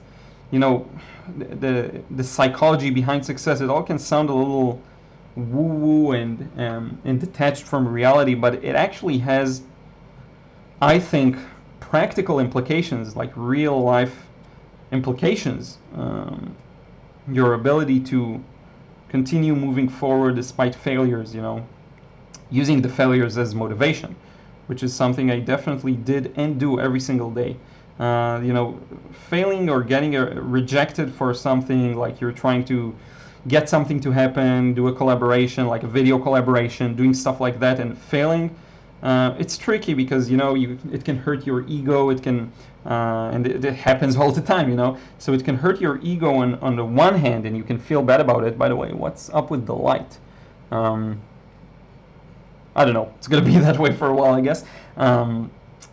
the psychology behind success. It all can sound a little woo-woo and detached from reality, but it actually has, I think, practical implications, like real life implications. Your ability to continue moving forward despite failures, using the failures as motivation, which is something I definitely did and do every single day. Failing or getting rejected for something, like you're trying to get something to happen, do a collaboration, like a video collaboration, doing stuff like that, and failing, it's tricky because it can hurt your ego. It can, and it happens all the time, So it can hurt your ego on the one hand, and you can feel bad about it. By the way, what's up with the light? I don't know. It's gonna be that way for a while, I guess.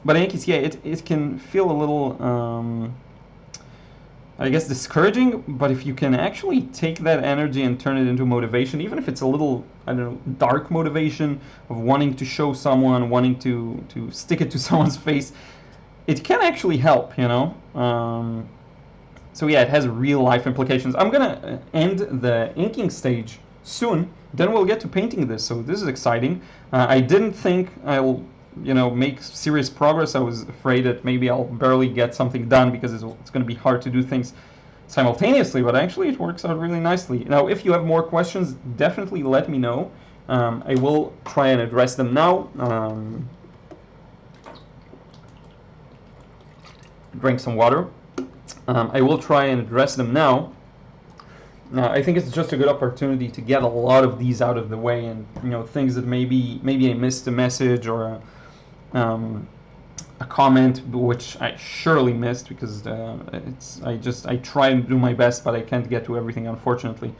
But in any case, yeah, it can feel a little, I guess, discouraging. But if you can actually take that energy and turn it into motivation, even if it's a little, I don't know, dark motivation of wanting to show someone, wanting to stick it to someone's face, it can actually help, So yeah, it has real life implications. I'm gonna end the inking stage soon, then we'll get to painting this, so this is exciting. I didn't think I'll, you know, make serious progress. I was afraid that maybe I'll barely get something done because it's going to be hard to do things simultaneously, but actually it works out really nicely. Now, if you have more questions, definitely let me know. I will try and address them now. Drink some water. I will try and address them now. I think it's just a good opportunity to get a lot of these out of the way, and you know, things that maybe I missed a message or a comment, which I surely missed because I try and do my best, but I can't get to everything, unfortunately,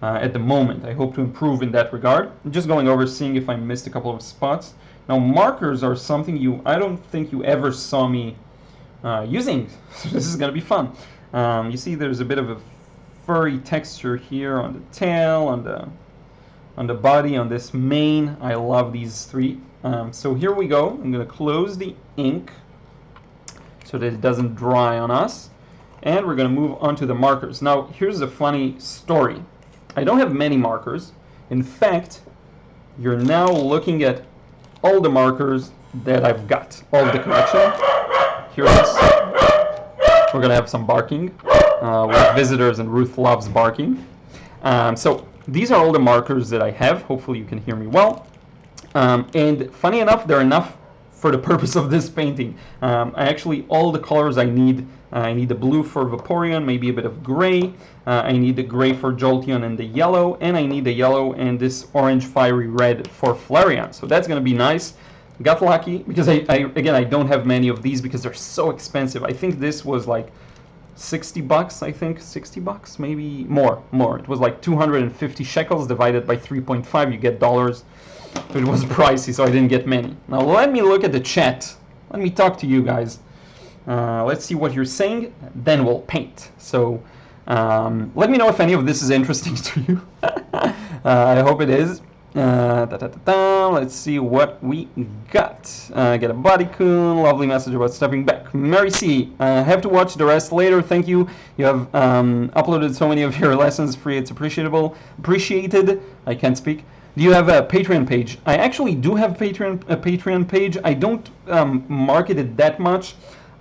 at the moment. I hope to improve in that regard. I'm just going over, seeing if I missed a couple of spots. Now, markers are something I don't think you ever saw me using. So this is going to be fun. You see there's a bit of a furry texture here on the tail, on the body, on this mane. I love these three. So here we go. I'm going to close the ink so that it doesn't dry on us, and we're going to move on to the markers. Now here's a funny story. I don't have many markers. In fact, you're now looking at all the markers that I've got, all the collection. Here it is. We're going to have some barking. With visitors, and Ruth loves barking. So these are all the markers that I have. Hopefully you can hear me well. And funny enough, they're enough for the purpose of this painting. All the colors I need. I need the blue for Vaporeon, maybe a bit of gray. I need the gray for Jolteon and the yellow, and I need the yellow and this orange fiery red for Flareon. So that's going to be nice. Got lucky because again, I don't have many of these because they're so expensive. I think this was like 60 bucks, I think, 60 bucks, maybe more. It was like 250 shekels divided by 3.5, you get dollars. It was pricey, so I didn't get many. Now let me look at the chat. Let me talk to you guys. Let's see what you're saying, then we'll paint. So let me know if any of this is interesting to you. I hope it is. Let's see what we got. Get a bodycoon, lovely message about stepping back. Mary C, have to watch the rest later. Thank you. You have uploaded so many of your lessons free. It's appreciated. I can't speak. Do you have a Patreon page? I actually do have a Patreon page. I don't market it that much.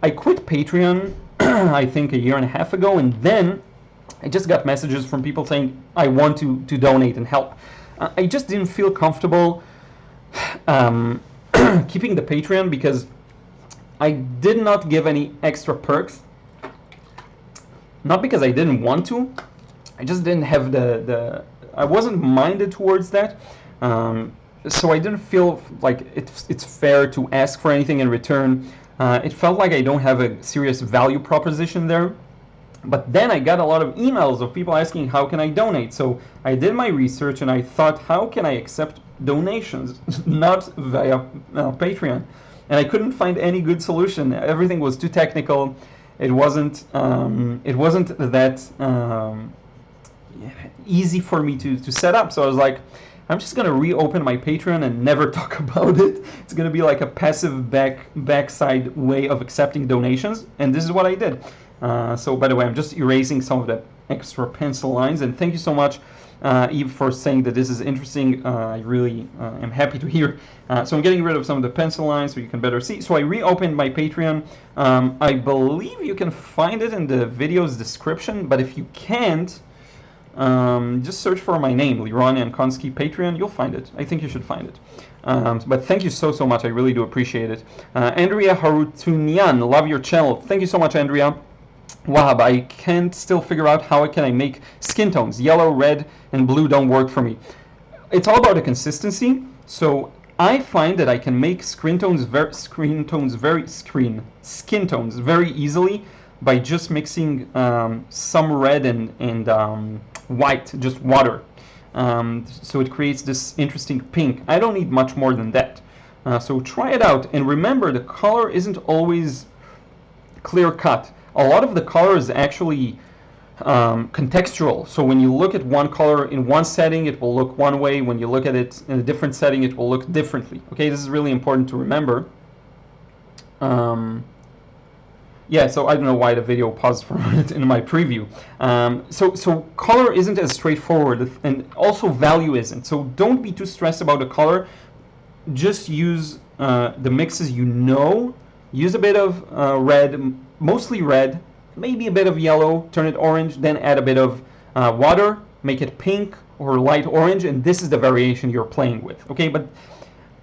I quit Patreon I think a year and a half ago, and then I just got messages from people saying I want to donate and help. I just didn't feel comfortable keeping the Patreon because I did not give any extra perks. Not because I didn't want to, I just didn't have I wasn't minded towards that. So I didn't feel like it's fair to ask for anything in return. It felt like I don't have a serious value proposition there. But then I got a lot of emails of people asking how can I donate. So I did my research and I thought, how can I accept donations not via Patreon? And I couldn't find any good solution. Everything was too technical. It wasn't that easy for me to set up. So I was like, I'm just gonna reopen my Patreon and never talk about it. It's gonna be like a passive backside way of accepting donations, and this is what I did. So by the way, I'm just erasing some of the extra pencil lines, and thank you so much, Eve, for saying that this is interesting. I really am happy to hear. So I'm getting rid of some of the pencil lines so you can better see. So I reopened my Patreon. I believe you can find it in the video's description, but if you can't, just search for my name, Liron Yankonsky Patreon. You'll find it. I think you should find it. But thank you so much. I really do appreciate it. Andrea Harutunian, love your channel. Thank you so much, Andrea. Wahab, I can't still figure out how can I make skin tones. Yellow, red, and blue don't work for me. It's all about the consistency. So I find that I can make skin tones very easily by just mixing some red and white, just water. So it creates this interesting pink. I don't need much more than that. So try it out. And remember, the color isn't always clear cut. A lot of the color is actually contextual. So when you look at one color in one setting, it will look one way. When you look at it in a different setting, it will look differently. Okay, this is really important to remember. Yeah, so I don't know why the video paused for a minute in my preview. So color isn't as straightforward, and also value isn't. So don't be too stressed about the color. Just use the mixes you know. Use a bit of red, mostly red, maybe a bit of yellow, turn it orange, then add a bit of water, make it pink or light orange, and this is the variation you're playing with. Okay, but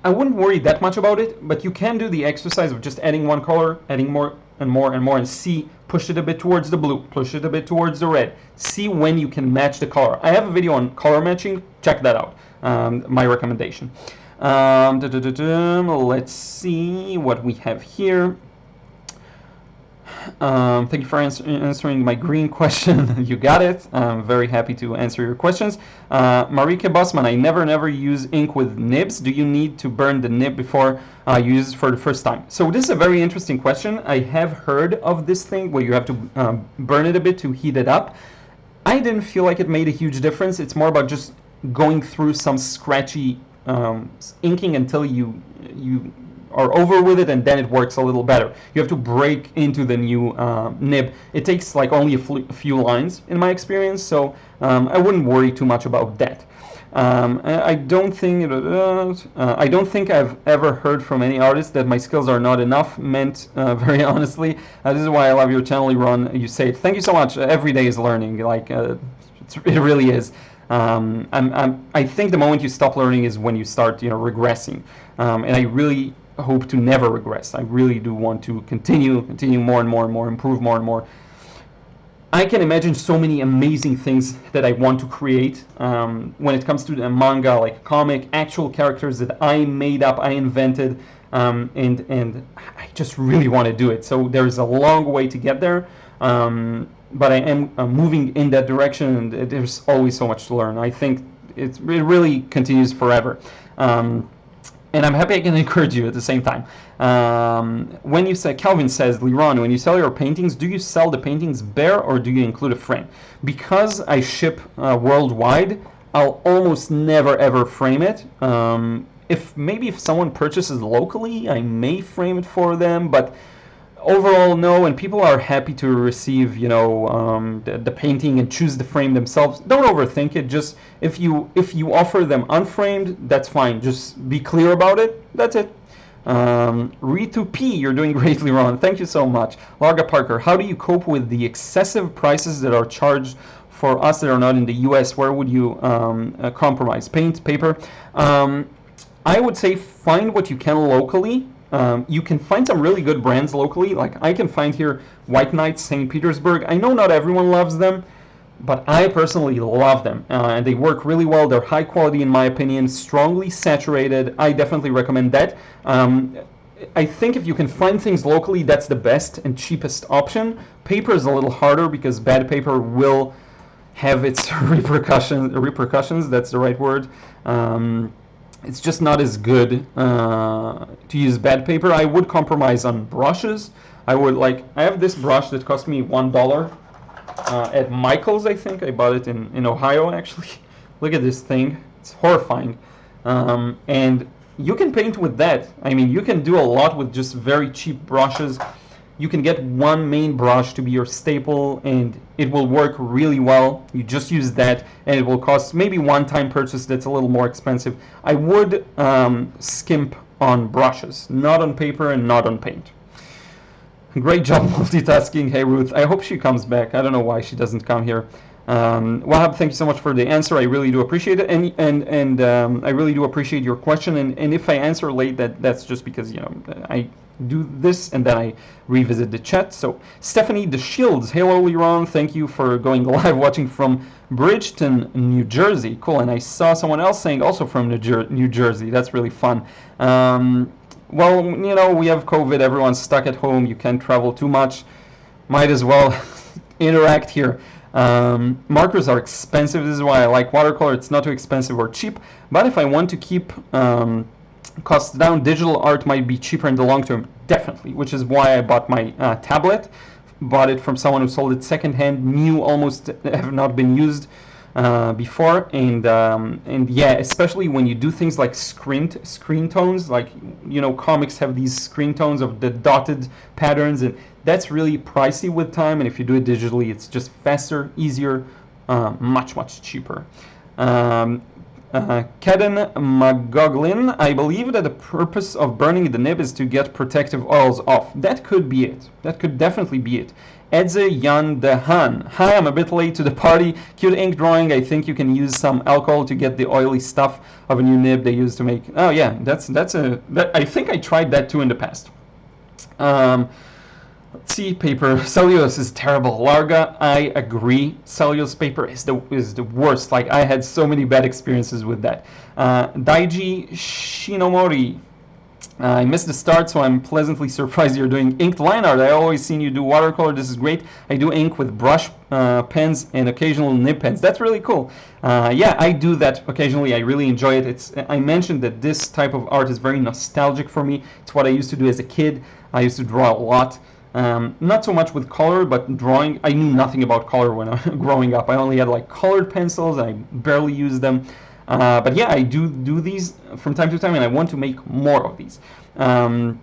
I wouldn't worry that much about it, but you can do the exercise of just adding one color, adding more and more and more, and see, push it a bit towards the blue, push it a bit towards the red. See when you can match the color. I have a video on color matching, check that out, my recommendation. Let's see what we have here. Thank you for answering my green question. You got it. I'm very happy to answer your questions. Marike Bossman, I never use ink with nibs. Do you need to burn the nib before you use it for the first time? So this is a very interesting question. I have heard of this thing where you have to burn it a bit to heat it up. I didn't feel like it made a huge difference. It's more about just going through some scratchy inking until you are over with it, and then it works a little better. You have to break into the new nib. It takes like only a few lines in my experience, so I wouldn't worry too much about that. I don't think I've ever heard from any artist that my skills are not enough, meant very honestly. This is why I love your channel, Liron. You say it. Thank you so much. Every day is learning. Like it really is. I think the moment you stop learning is when you start, regressing. And I really hope to never regress. I really do want to continue more and more and more, improve more and more. I can imagine so many amazing things that I want to create when it comes to the manga, like comic, actual characters that I made up, I invented, and I just really want to do it. So there's a long way to get there, but I am moving in that direction, and there's always so much to learn. I think it really continues forever. And I'm happy I can encourage you at the same time. When you say, Calvin says, Liron, when you sell your paintings, do you sell the paintings bare or do you include a frame? Because I ship worldwide, I'll almost never ever frame it. If someone purchases locally, I may frame it for them, but overall, no, and people are happy to receive, the painting and choose the frame themselves. Don't overthink it. Just if you offer them unframed, that's fine. Just be clear about it. That's it. Ritu P, you're doing greatly, Ron. Thank you so much. Larga Parker, how do you cope with the excessive prices that are charged for us that are not in the U.S.? Where would you compromise? Paint, paper? I would say find what you can locally. You can find some really good brands locally. Like I can find here White Knights St. Petersburg. I know not everyone loves them, but I personally love them. And they work really well. They're high quality in my opinion, strongly saturated. I definitely recommend that. I think if you can find things locally, that's the best and cheapest option. Paper is a little harder because bad paper will have its repercussions. That's the right word. It's just not as good to use bad paper. I would compromise on brushes. I have this brush that cost me $1 at Michael's, I think. I bought it in Ohio, actually. Look at this thing. It's horrifying. And you can paint with that. I mean, you can do a lot with just very cheap brushes. You can get one main brush to be your staple, and it will work really well. You just use that, and it will cost maybe one-time purchase that's a little more expensive. I would skimp on brushes, not on paper and not on paint. Great job multitasking. Hey, Ruth. I hope she comes back. I don't know why she doesn't come here. Wahab, thank you so much for the answer. I really do appreciate it, and I really do appreciate your question. And if I answer late, that's just because I do this and then I revisit the chat. So Stephanie the Shields, hello Liron, thank you for going live watching from Bridgeton, New Jersey. Cool. And I saw someone else saying also from New Jersey. That's really fun. Well, we have COVID, everyone's stuck at home, you can't travel too much, might as well interact here. Markers are expensive. This is why I like watercolor. It's not too expensive or cheap, but if I want to keep costs down, digital art might be cheaper in the long term, definitely, which is why I bought my tablet. Bought it from someone who sold it secondhand, new, almost have not been used. before, and yeah, especially when you do things like screen tones, like, you know, comics have these screen tones of the dotted patterns, and that's really pricey with time, and if you do it digitally, it's just faster, easier, much cheaper. Kaden McGoglin, I believe that the purpose of burning the nib is to get protective oils off. That could be it. That could definitely be it. Edze Yandahan. Hi, I'm a bit late to the party. Cute ink drawing. I think you can use some alcohol to get the oily stuff of a new nib they use to make. Oh yeah, I think I tried that too in the past. Let's see, paper. Cellulose is terrible. Larga, I agree. Cellulose paper is the worst. Like, I had so many bad experiences with that. Daiji Shinomori. I missed the start, so I'm pleasantly surprised you're doing inked line art. I always seen you do watercolor. This is great. I do ink with brush pens and occasional nib pens. That's really cool. Yeah, I do that occasionally. I really enjoy it. I mentioned that this type of art is very nostalgic for me. It's what I used to do as a kid. I used to draw a lot. Not so much with color, but drawing. I knew nothing about color when I was growing up. I only had like colored pencils. I barely used them. But yeah, I do these from time to time, and I want to make more of these. Art,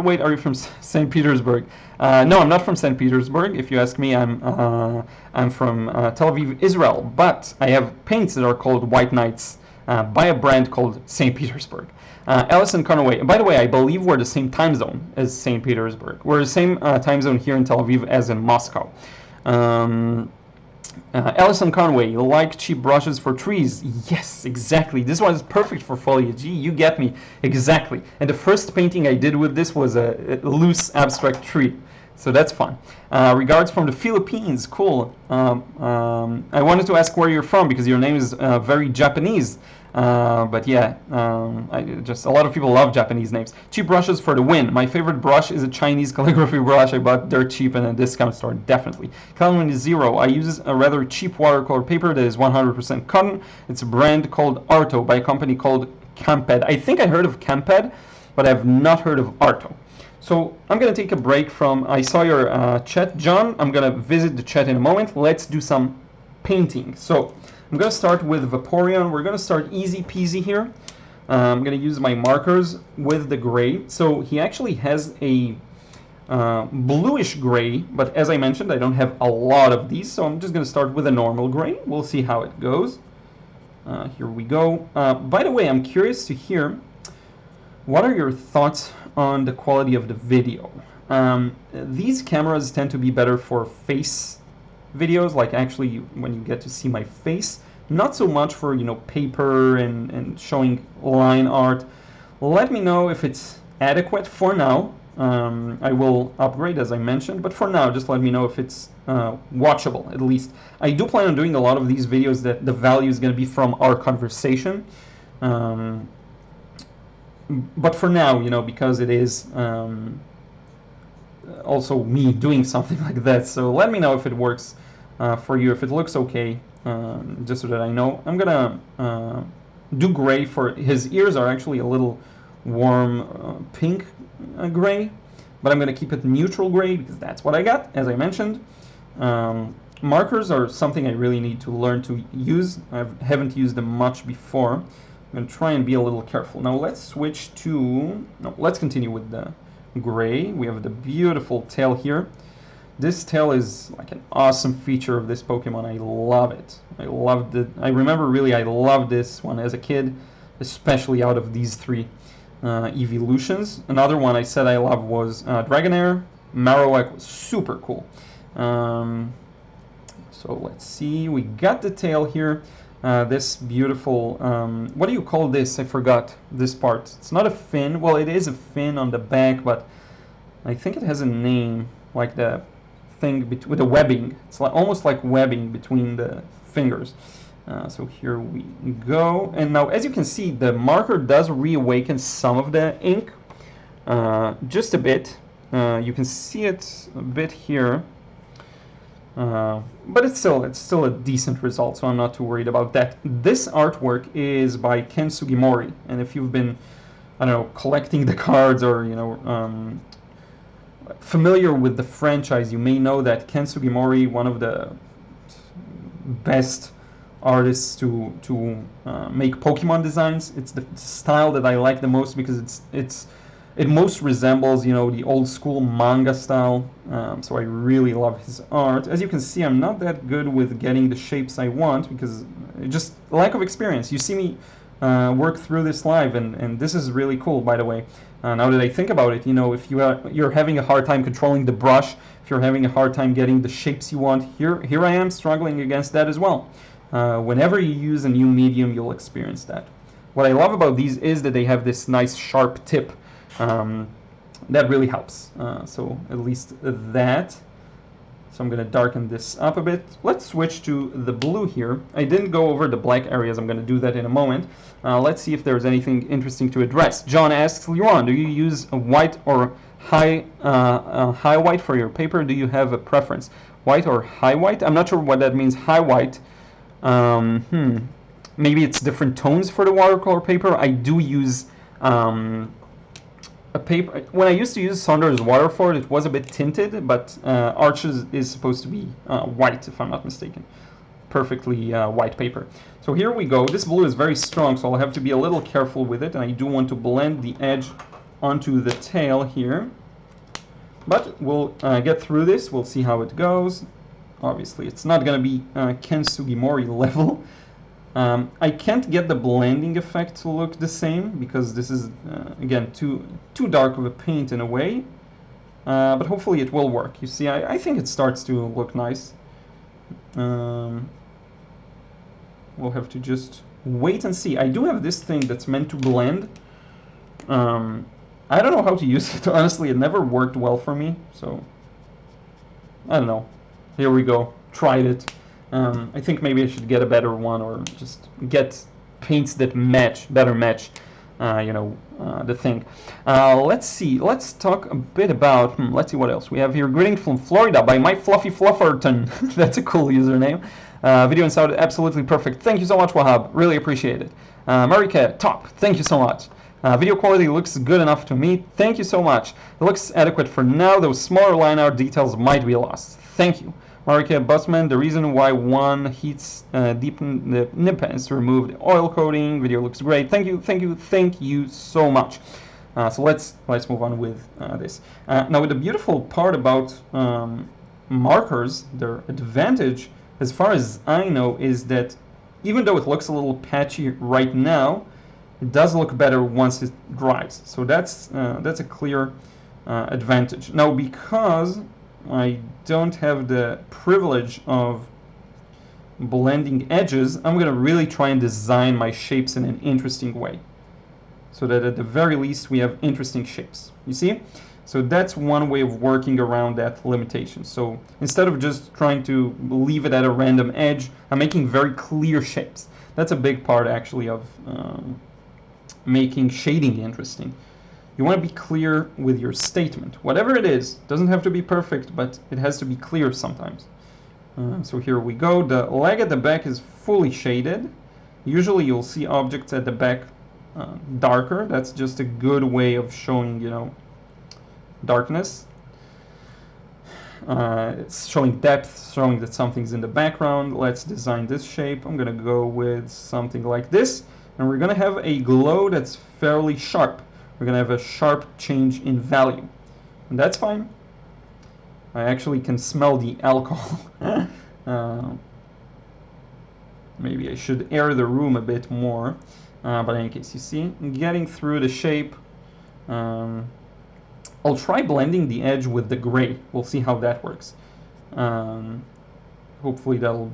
wait, are you from St. Petersburg? No, I'm not from St. Petersburg. If you ask me, I'm from Tel Aviv, Israel. But I have paints that are called White Nights by a brand called St. Petersburg. Allison Conaway. By the way, I believe we're the same time zone as St. Petersburg. We're the same time zone here in Tel Aviv as in Moscow. Alison Conway, you like cheap brushes for trees? Yes, exactly. This one is perfect for foliage. You get me. Exactly. And the first painting I did with this was a loose abstract tree. So that's fun. Regards from the Philippines. Cool. I wanted to ask where you're from because your name is very Japanese. But yeah, just a lot of people love Japanese names. Cheap brushes for the win. My favorite brush is a Chinese calligraphy brush I bought dirt cheap in a discount store. Definitely. Calvin is zero. I use a rather cheap watercolor paper that is 100% cotton. It's a brand called Arto by a company called Camped. I think I heard of Camped, but I have not heard of Arto. So I'm going to take a break from, I saw your chat, John. I'm going to visit the chat in a moment. Let's do some painting. So I'm going to start with Vaporeon. We're going to start easy peasy here. I'm going to use my markers with the gray. So he actually has a bluish gray, but as I mentioned, I don't have a lot of these, so I'm just going to start with a normal gray. We'll see how it goes. Here we go. By the way, I'm curious to hear, what are your thoughts on the quality of the video? These cameras tend to be better for face videos, like actually when you get to see my face, not so much for, you know, paper and showing line art. Let me know if it's adequate. For now, I will upgrade as I mentioned, but for now just let me know if it's watchable at least. I do plan on doing a lot of these videos that the value is going to be from our conversation, but for now, you know, because it is also me doing something like that, so let me know if it works for you, if it looks okay, just so that I know. I'm gonna do gray. For his ears are actually a little warm pink gray, but I'm gonna keep it neutral gray because that's what I got, as I mentioned. Markers are something I really need to learn to use. I haven't used them much before. I'm gonna try and be a little careful. Now let's switch to, no, let's continue with the gray. We have the beautiful tail here. This tail is like an awesome feature of this Pokemon. I love it. I loved it. I remember really I loved this one as a kid, especially out of these three evolutions. Another one I said I loved was Dragonair. Marowak was super cool. So let's see. We got the tail here. This beautiful, what do you call this? I forgot this part. It's not a fin. Well, it is a fin on the back, but I think it has a name, like the thing with the webbing. It's like almost like webbing between the fingers. So here we go. And now, as you can see, the marker does reawaken some of the ink, just a bit. You can see it a bit here. But it's still a decent result, so I'm not too worried about that. This artwork is by Ken Sugimori, and if you've been, I don't know, collecting the cards or, you know, familiar with the franchise, you may know that Ken Sugimori, one of the best artists to make Pokemon designs. It's the style that I like the most because it most resembles, you know, the old school manga style. So I really love his art. As you can see, I'm not that good with getting the shapes I want because just lack of experience. You see me work through this live, and this is really cool, by the way. Now that I think about it, you know, if you're having a hard time controlling the brush, if you're having a hard time getting the shapes you want, here I am struggling against that as well. Whenever you use a new medium, you'll experience that. What I love about these is that they have this nice sharp tip. That really helps. So at least that. So I'm going to darken this up a bit. Let's switch to the blue here. I didn't go over the black areas. I'm going to do that in a moment. Let's see if there's anything interesting to address. John asks, Liron, do you use a white or high white for your paper? Do you have a preference? White or high white? I'm not sure what that means, high white. Maybe it's different tones for the watercolor paper. I do use a paper. When I used to use Saunders Waterford, it was a bit tinted, but Arches is supposed to be white, if I'm not mistaken. Perfectly white paper. So here we go. This blue is very strong, so I'll have to be a little careful with it, and I do want to blend the edge onto the tail here. But we'll get through this. We'll see how it goes. Obviously, it's not going to be Ken Sugimori level. I can't get the blending effect to look the same because this is, again, too dark of a paint in a way. But hopefully it will work. You see, I think it starts to look nice. We'll have to just wait and see. I do have this thing that's meant to blend. I don't know how to use it. Honestly, it never worked well for me. So, I don't know. Here we go. Tried it. I think maybe I should get a better one or just get paints that better match, the thing. Let's see. Let's talk a bit about, let's see what else. We have here Greeting from Florida by My Fluffy Flufferton. That's a cool username. Video and sound absolutely perfect. Thank you so much, Wahab. Really appreciate it. Marika, top. Thank you so much. Video quality looks good enough to me. Thank you so much. It looks adequate for now. Those smaller line art details might be lost. Thank you. Marika Busman, the reason why one heats deepen the nib is to remove the oil coating. Video looks great. Thank you so much. So let's move on with this. Now, the beautiful part about markers, their advantage, as far as I know, is that even though it looks a little patchy right now, it does look better once it dries. So that's a clear advantage. Now, because I don't have the privilege of blending edges, I'm going to really try and design my shapes in an interesting way so that at the very least we have interesting shapes. You see? So that's one way of working around that limitation. So instead of just trying to leave it at a random edge, I'm making very clear shapes. That's a big part actually of making shading interesting. You want to be clear with your statement. Whatever it is, doesn't have to be perfect, but it has to be clear sometimes. So here we go. The leg at the back is fully shaded. Usually you'll see objects at the back darker. That's just a good way of showing, darkness. It's showing depth, showing that something's in the background. Let's design this shape. I'm going to go with something like this. And we're going to have a glow that's fairly sharp. We're going to have a sharp change in value. And that's fine. I actually can smell the alcohol. Maybe I should air the room a bit more. But in any case, you see, getting through the shape. I'll try blending the edge with the gray. We'll see how that works. Hopefully that'll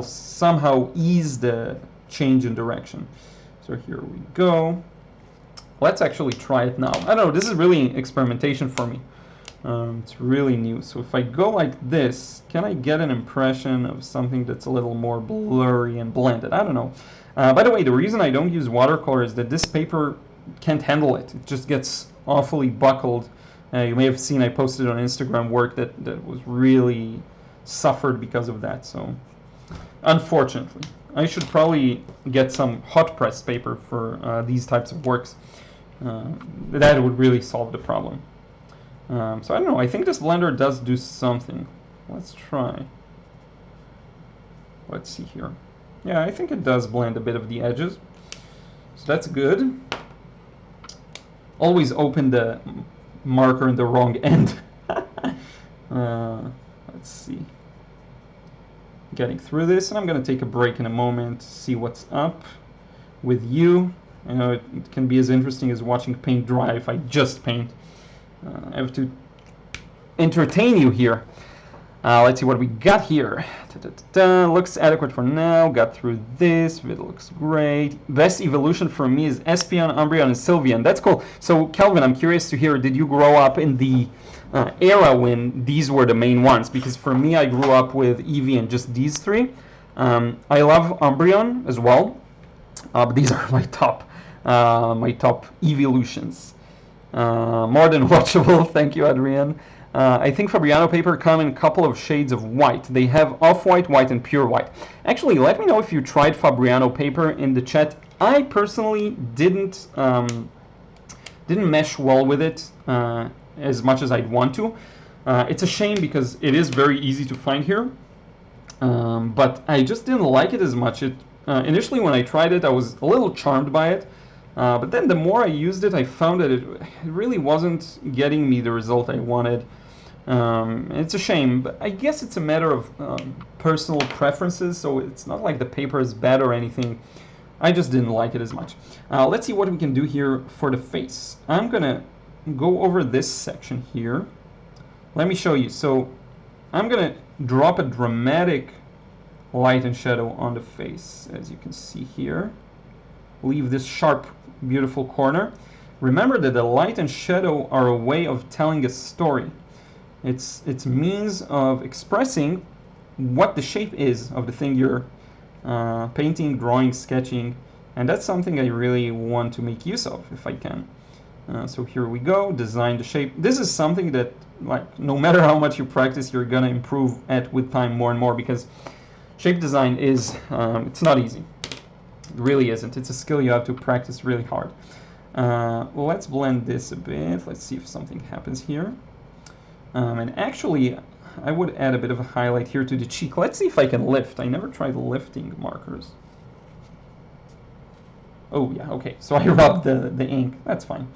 somehow ease the change in direction. So here we go. Let's actually try it now. I don't know, this is really experimentation for me. It's really new. So if I go like this, can I get an impression of something that's a little more blurry and blended? I don't know. By the way, the reason I don't use watercolor is that this paper can't handle it. It just gets awfully buckled. You may have seen I posted on Instagram work that was really suffered because of that. So unfortunately, I should probably get some hot press paper for these types of works. That would really solve the problem. So I don't know, I think this blender does do something. Let's try. let's see here. Yeah, I think it does blend a bit of the edges, so that's good. Always open the marker in the wrong end. Let's see. Getting through this, and I'm going to take a break in a moment to see what's up with you. I know it can be as interesting as watching paint dry if I just paint. I have to entertain you here. Let's see what we got here. Looks adequate for now. Got through this. It looks great. Best evolution for me is Espeon, Umbreon, and Sylveon. That's cool. So, Kelvin, I'm curious to hear, did you grow up in the era when these were the main ones? Because for me, I grew up with Eevee and just these three. I love Umbreon as well, but these are my top evolutions. More than watchable. Thank you, Adrian. I think Fabriano paper come in a couple of shades of white. They have off-white, white, and pure white. Actually, let me know if you tried Fabriano paper in the chat. I personally didn't mesh well with it as much as I'd want to. It's a shame because it is very easy to find here, but I just didn't like it as much. Initially, when I tried it, I was a little charmed by it. But then the more I used it, I found that it really wasn't getting me the result I wanted. It's a shame, but I guess it's a matter of personal preferences, so it's not like the paper is bad or anything. I just didn't like it as much. Let's see what we can do here for the face. I'm gonna go over this section here. Let me show you. So I'm gonna drop a dramatic light and shadow on the face, as you can see here. Leave this sharp, beautiful corner. Remember that the light and shadow are a way of telling a story. It's means of expressing what the shape is of the thing you're painting, drawing, sketching, and that's something I really want to make use of if I can. So here we go, design the shape. This is something that, like, no matter how much you practice, you're gonna improve at with time more and more, because shape design is, it's not easy. It really isn't. It's a skill you have to practice really hard. Let's blend this a bit. Let's see if something happens here. And actually, I would add a bit of a highlight here to the cheek. Let's see if I can lift. I never tried lifting markers. Oh, yeah, okay. So I rubbed the ink. That's fine.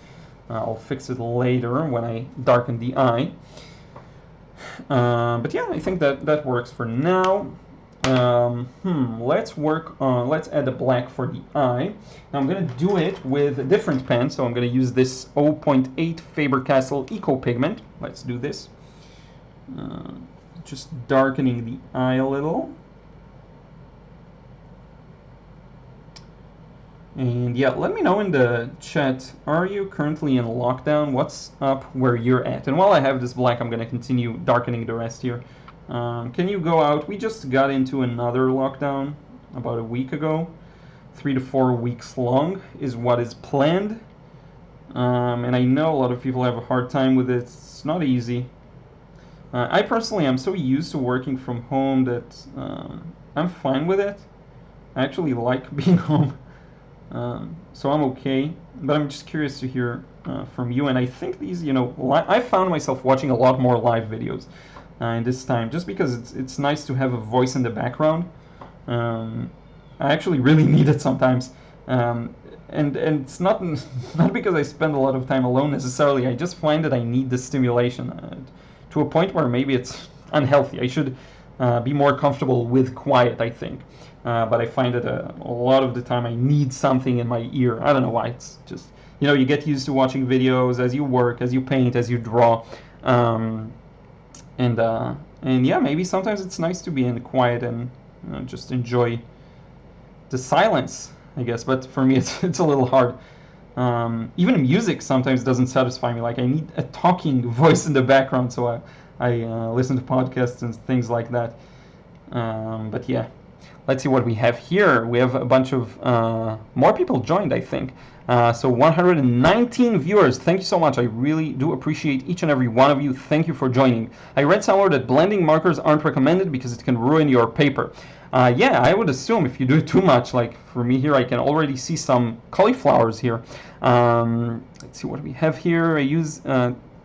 I'll fix it later when I darken the eye. But yeah, I think that works for now. Let's add the black for the eye. Now I'm going to do it with a different pen, so I'm going to use this 0.8 Faber-Castell Eco Pigment. Let's do this. Just darkening the eye a little. And yeah, let me know in the chat, are you currently in lockdown? What's up where you're at? And while I have this black, I'm going to continue darkening the rest here. Can you go out? We just got into another lockdown about a week ago. 3 to 4 weeks long is what is planned. And I know a lot of people have a hard time with it. It's not easy. I personally am so used to working from home that I'm fine with it. I actually like being home. So I'm okay. But I'm just curious to hear from you. And I think these, I found myself watching a lot more live videos in this time, just because it's nice to have a voice in the background. I actually really need it sometimes, and it's not because I spend a lot of time alone necessarily. I just find that I need the stimulation to a point where maybe it's unhealthy. I should be more comfortable with quiet, I think, but I find that a lot of the time I need something in my ear. I don't know why. It's just, you get used to watching videos as you work, as you paint, as you draw. And yeah, maybe sometimes it's nice to be in quiet and just enjoy the silence, I guess. But for me, it's a little hard. Even music sometimes doesn't satisfy me. Like, I need a talking voice in the background, so I listen to podcasts and things like that. But yeah, let's see what we have here. We have a bunch of more people joined, I think. So 119 viewers. Thank you so much. I really do appreciate each and every one of you. Thank you for joining. I read somewhere that blending markers aren't recommended because it can ruin your paper. Yeah, I would assume if you do it too much. Like for me here, I can already see some cauliflowers here. Let's see what we have here. I use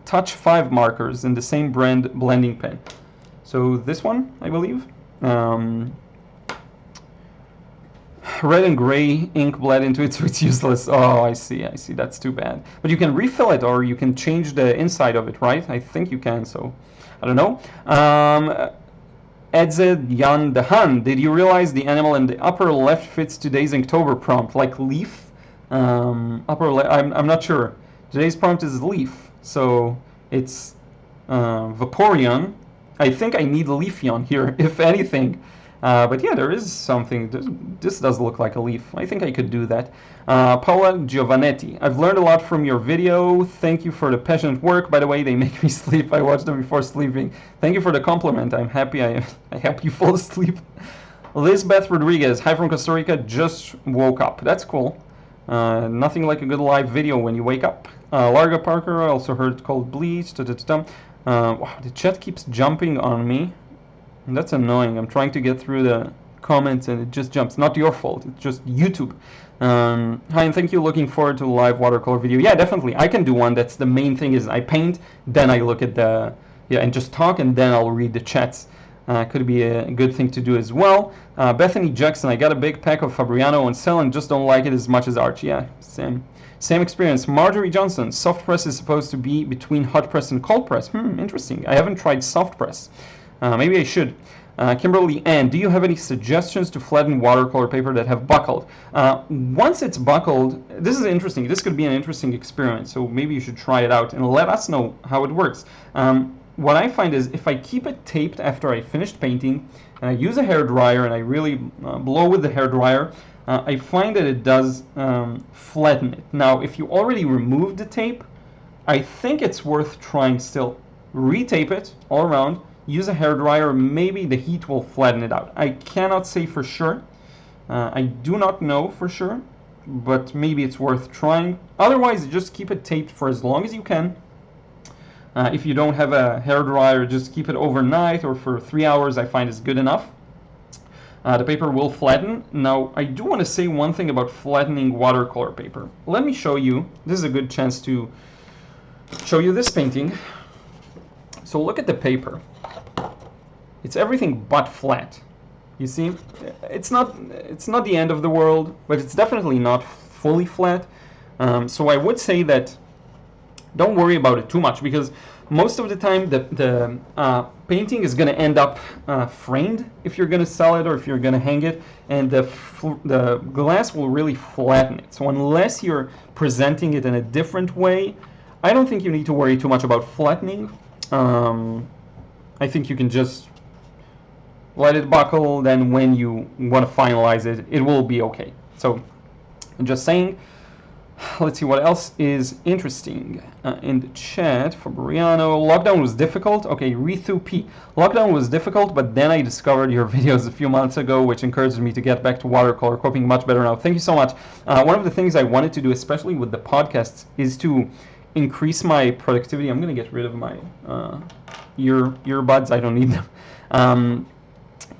Touch 5 markers in the same brand blending pen. So this one, I believe. red and gray ink bled into it, so it's useless. Oh, I see, that's too bad. But you can refill it, or you can change the inside of it, right? I think you can, so I don't know. Edzed Yan Dahan, did you realize the animal in the upper left fits today's Inktober prompt? Like leaf? I'm not sure. Today's prompt is leaf, so it's Vaporeon. I think I need Leafeon here, if anything. But yeah, there is something. This does look like a leaf. I think I could do that. Paula Giovanetti. I've learned a lot from your video. Thank you for the passionate work. By the way, they make me sleep. I watch them before sleeping. Thank you for the compliment. I'm happy I help you fall asleep. Lisbeth Rodriguez. Hi from Costa Rica. Just woke up. That's cool. Nothing like a good live video when you wake up. Larga Parker. I also heard it called Bleach. Wow, the chat keeps jumping on me. And that's annoying. I'm trying to get through the comments and it just jumps. Not your fault. It's just YouTube. Hi, and thank you. Looking forward to a live watercolor video. Yeah, definitely. I can do one. That's the main thing is I paint, then I look at the, and just talk, and then I'll read the chats. Could be a good thing to do as well. Bethany Jackson. I got a big pack of Fabriano on sale and just don't like it as much as Archie. Yeah, same experience. Marjorie Johnson. Soft press is supposed to be between hot press and cold press. Interesting. I haven't tried soft press. Maybe I should. Kimberly Ann, do you have any suggestions to flatten watercolor paper that have buckled? Once it's buckled, this is interesting. This could be an interesting experiment, so maybe you should try it out and let us know how it works. What I find is if I keep it taped after I finished painting, and I use a hairdryer and I really blow with the hairdryer, I find that it does flatten it. Now, if you already removed the tape, I think it's worth trying still. Retape it all around. Use a hairdryer, maybe the heat will flatten it out. I cannot say for sure. I do not know for sure, but maybe it's worth trying. Otherwise, just keep it taped for as long as you can. If you don't have a hairdryer, just keep it overnight or for 3 hours, I find is good enough. The paper will flatten. Now, I do want to say one thing about flattening watercolor paper. Let me show you. This is a good chance to show you this painting. So look at the paper. It's everything but flat. You see, it's not the end of the world, but it's definitely not fully flat. So I would say that don't worry about it too much, because most of the time the painting is going to end up framed if you're going to sell it or if you're going to hang it, and the glass will really flatten it. So unless you're presenting it in a different way, I don't think you need to worry too much about flattening. I think you can just let it buckle, then when you want to finalize it, it will be okay. So I'm just saying. Let's see what else is interesting in the chat. Fabriano, lockdown was difficult. Okay, Rithu P. Lockdown was difficult, but then I discovered your videos a few months ago, which encouraged me to get back to watercolor, coping much better now. Thank you so much. One of the things I wanted to do, especially with the podcasts, is to increase my productivity. I'm going to get rid of my earbuds. I don't need them.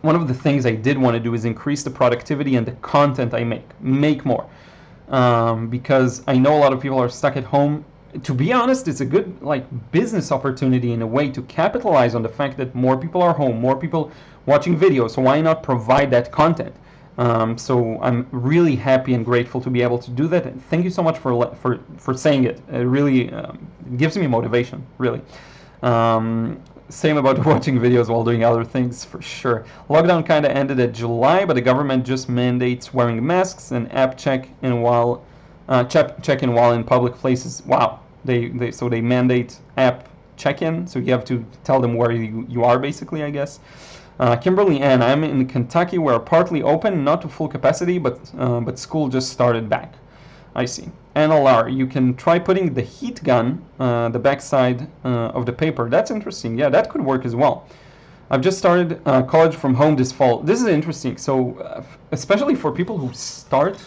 One of the things I did want to do is increase the productivity and the content I make more. Because I know a lot of people are stuck at home. To be honest, it's a good business opportunity in a way to capitalize on the fact that more people are home, more people watching videos. So why not provide that content? So I'm really happy and grateful to be able to do that. And thank you so much for saying it. It really gives me motivation, really. Same about watching videos while doing other things, for sure. Lockdown kind of ended at July, but the government just mandates wearing masks and app check-in while in public places. Wow, they mandate app check-in, so you have to tell them where you are, basically, I guess. Kimberly Ann, I'm in Kentucky. We're partly open, not to full capacity, but school just started back. I see. NLR, you can try putting the heat gun, the backside of the paper. That's interesting. Yeah, that could work as well. I've just started college from home this fall. This is interesting. So, especially for people who start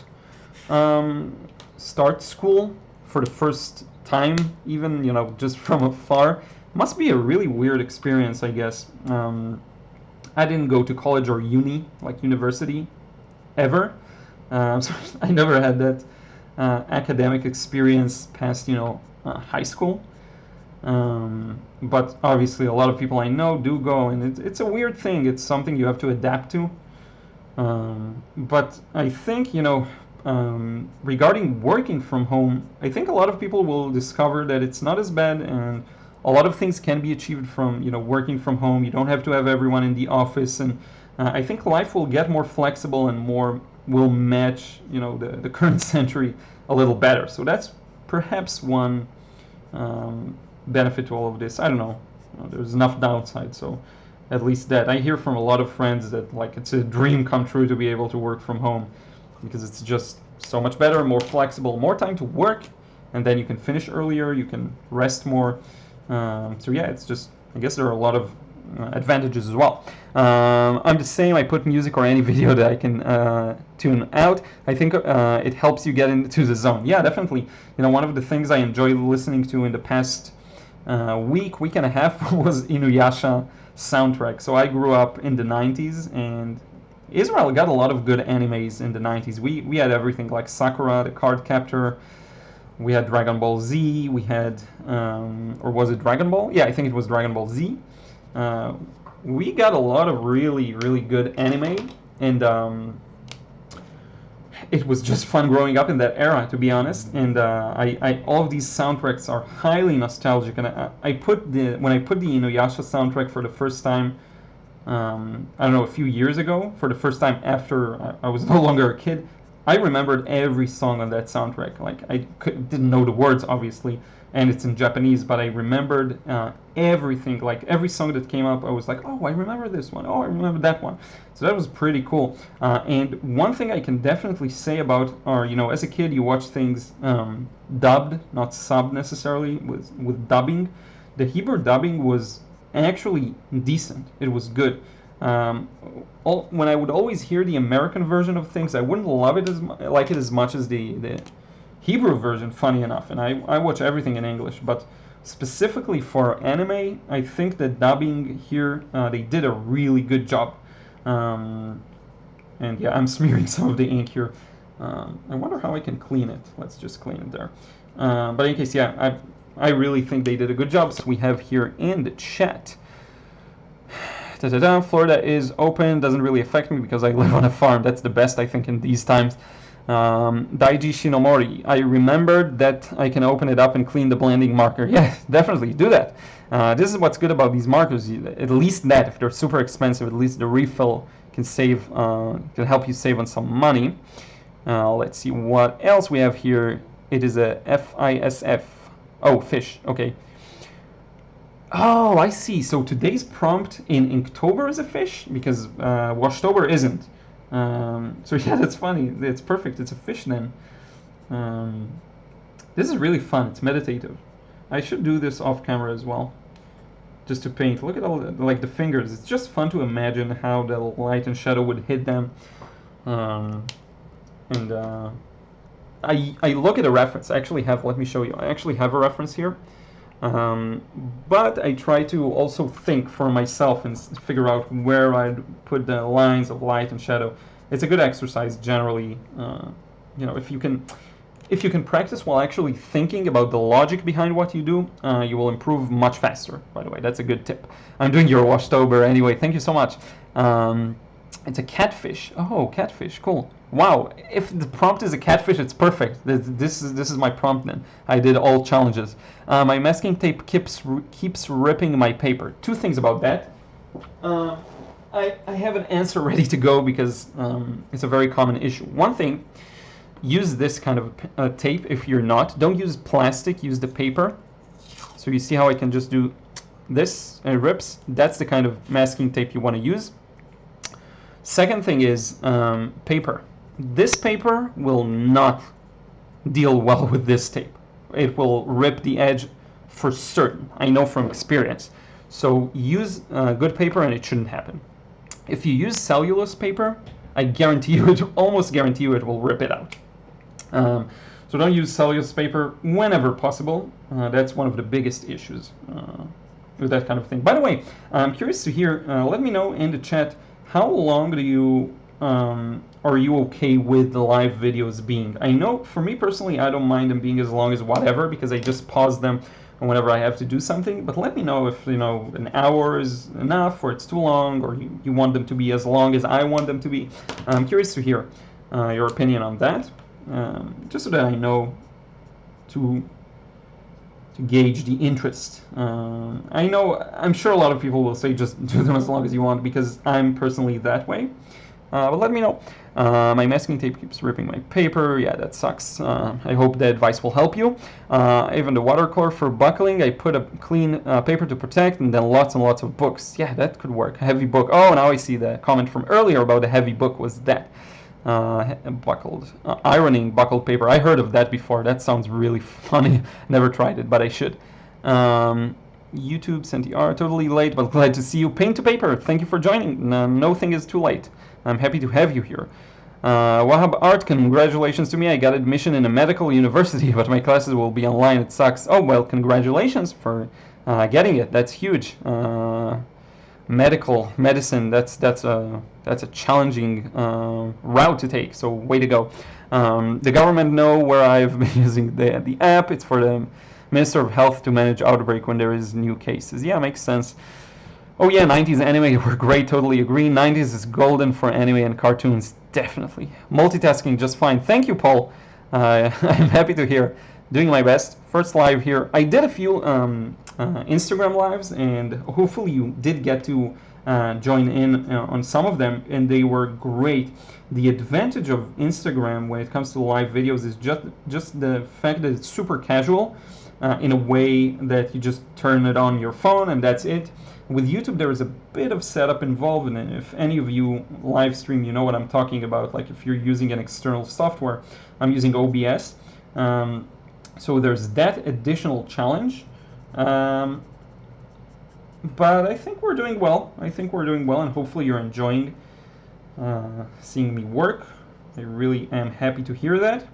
school for the first time, even just from afar, must be a really weird experience, I guess. I didn't go to college or university, ever. So I never had that academic experience past, high school. But obviously a lot of people I know do go, and it's a weird thing. It's something you have to adapt to. But I think, regarding working from home, I think a lot of people will discover that it's not as bad, and a lot of things can be achieved from, working from home. You don't have to have everyone in the office, and I think life will get more flexible and more will match, the current century a little better. So that's perhaps one benefit to all of this. I don't know. There's enough downside, so at least that. I hear from a lot of friends that like it's a dream come true to be able to work from home because it's just so much better, more flexible, more time to work, and then you can finish earlier, you can rest more. So yeah, it's just, I guess there are a lot of advantages as well. I'm the same. I put music or any video that I can tune out. I think it helps you get into the zone. Yeah, definitely. One of the things I enjoy listening to in the past week and a half was Inuyasha soundtrack. So I grew up in the 90s, and Israel got a lot of good animes in the 90s. We had everything like Sakura, the Card Captor. We had Dragon Ball Z. We had, or was it Dragon Ball? Yeah, I think it was Dragon Ball Z. We got a lot of really, really good anime, and it was just fun growing up in that era, to be honest. And all of these soundtracks are highly nostalgic. And when I put the Inuyasha soundtrack for the first time, I don't know, a few years ago, for the first time after I was no longer a kid, I remembered every song on that soundtrack. Like didn't know the words, obviously, and it's in Japanese, but I remembered everything. Like every song that came up, I was like, oh, I remember this one. Oh, I remember that one. So that was pretty cool. And one thing I can definitely say about, or as a kid, you watch things dubbed, not subbed necessarily, with dubbing. The Hebrew dubbing was actually decent. It was good. When I would always hear the American version of things, I wouldn't love it like it as much as the Hebrew version, funny enough. And I watch everything in English, but specifically for anime, I think the dubbing here, they did a really good job. And yeah, I'm smearing some of the ink here. I wonder how I can clean it. Let's just clean it there. But in case, yeah, I really think they did a good job. So we have here in the chat, Florida is open, doesn't really affect me because I live on a farm. That's the best, I think, in these times. Daiji Shinomori, I remembered that I can open it up and clean the blending marker. Yeah, definitely do that. This is what's good about these markers. At least that, if they're super expensive, at least the refill can help you save on some money. Let's see what else we have here. It is a FISF. Oh, fish. Okay. Oh, I see. So today's prompt in Inktober is a fish because Washtober isn't. So yeah, that's funny. It's perfect. It's a fish then. This is really fun. It's meditative. I should do this off camera as well, just to paint. Look at all the fingers. It's just fun to imagine how the light and shadow would hit them. I look at a reference. I actually have. Let me show you. I actually have a reference here. But I try to also think for myself and figure out where I'd put the lines of light and shadow. It's a good exercise generally. If you can practice while actually thinking about the logic behind what you do, you will improve much faster. By the way, that's a good tip. I'm doing your Washtober anyway. Thank you so much. It's a catfish. Oh, catfish. Cool. Wow. If the prompt is a catfish, it's perfect. This is my prompt then. I did all challenges. My masking tape keeps ripping my paper. Two things about that. I have an answer ready to go because it's a very common issue. One thing, use this kind of tape if you're not. Don't use plastic, use the paper. So you see how I can just do this and it rips? That's the kind of masking tape you want to use. Second thing is paper. This paper will not deal well with this tape. It will rip the edge for certain. I know from experience. So use good paper and it shouldn't happen. If you use cellulose paper, I guarantee you, almost guarantee you, it will rip it out. So don't use cellulose paper whenever possible. That's one of the biggest issues with that kind of thing. By the way, I'm curious to hear, let me know in the chat, how long do you are you okay with the live videos being? I know for me personally, I don't mind them being as long as whatever because I just pause them whenever I have to do something. But let me know if, you know, an hour is enough, or it's too long, or you want them to be as long as I want them to be. I'm curious to hear your opinion on that, just so that I know to gauge the interest. I'm sure a lot of people will say just do them as long as you want, because I'm personally that way. But let me know. My masking tape keeps ripping my paper. Yeah, that sucks. I hope the advice will help you. Even the watercolor for buckling, I put a clean paper to protect, and then lots and lots of books. Yeah, that could work. A heavy book. Oh, now I see the comment from earlier about a heavy book was that. Buckled. Ironing buckled paper. I heard of that before. That sounds really funny. Never tried it, but I should. YouTube sent the art. Totally late, but glad to see you. Paint to paper. Thank you for joining. No thing is too late. I'm happy to have you here. Wahab Art, congratulations to me. I got admission in a medical university, but my classes will be online. It sucks. Oh, well, congratulations for getting it. That's huge. Medicine, that's a challenging route to take, so way to go. The government know where I've been using the app. It's for the Minister of Health to manage outbreak when there is new cases. Yeah, makes sense. Oh yeah, 90s anime were great, totally agree. 90s is golden for anime and cartoons, definitely. Multitasking just fine. Thank you, Paul. I'm happy to hear. Doing my best. First live here. I did a few Instagram lives, and hopefully you did get to join in on some of them, and they were great. The advantage of Instagram when it comes to live videos is just the fact that it's super casual, in a way that you just turn it on your phone and that's it. With YouTube, there is a bit of setup involved, and if any of you live stream, you know what I'm talking about. Like if you're using an external software, I'm using OBS. So there's that additional challenge. But I think we're doing well. And hopefully you're enjoying seeing me work. I really am happy to hear that.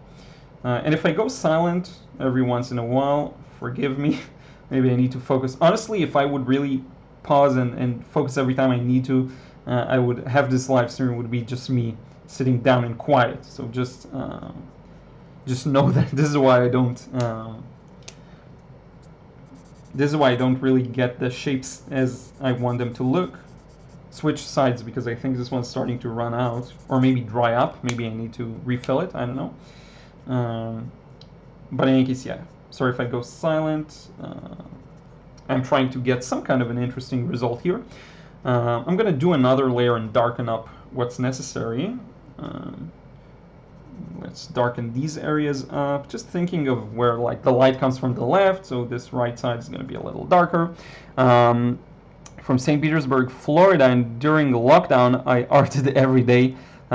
And if I go silent every once in a while, forgive me. Maybe I need to focus. Honestly, if I would really pause and focus every time I need to, I would have this live stream would be just me sitting down and quiet. So just know that this is why I don't. This is why I don't really get the shapes as I want them to look. Switch sides because I think this one's starting to run out, or maybe dry up. Maybe I need to refill it. I don't know. But in any case, yeah. Sorry if I go silent. I'm trying to get some kind of an interesting result here. I'm going to do another layer and darken up what's necessary. Let's darken these areas up. Just thinking of where like the light comes from the left, so this right side is going to be a little darker. From St. Petersburg, Florida, and during the lockdown, I arted every day.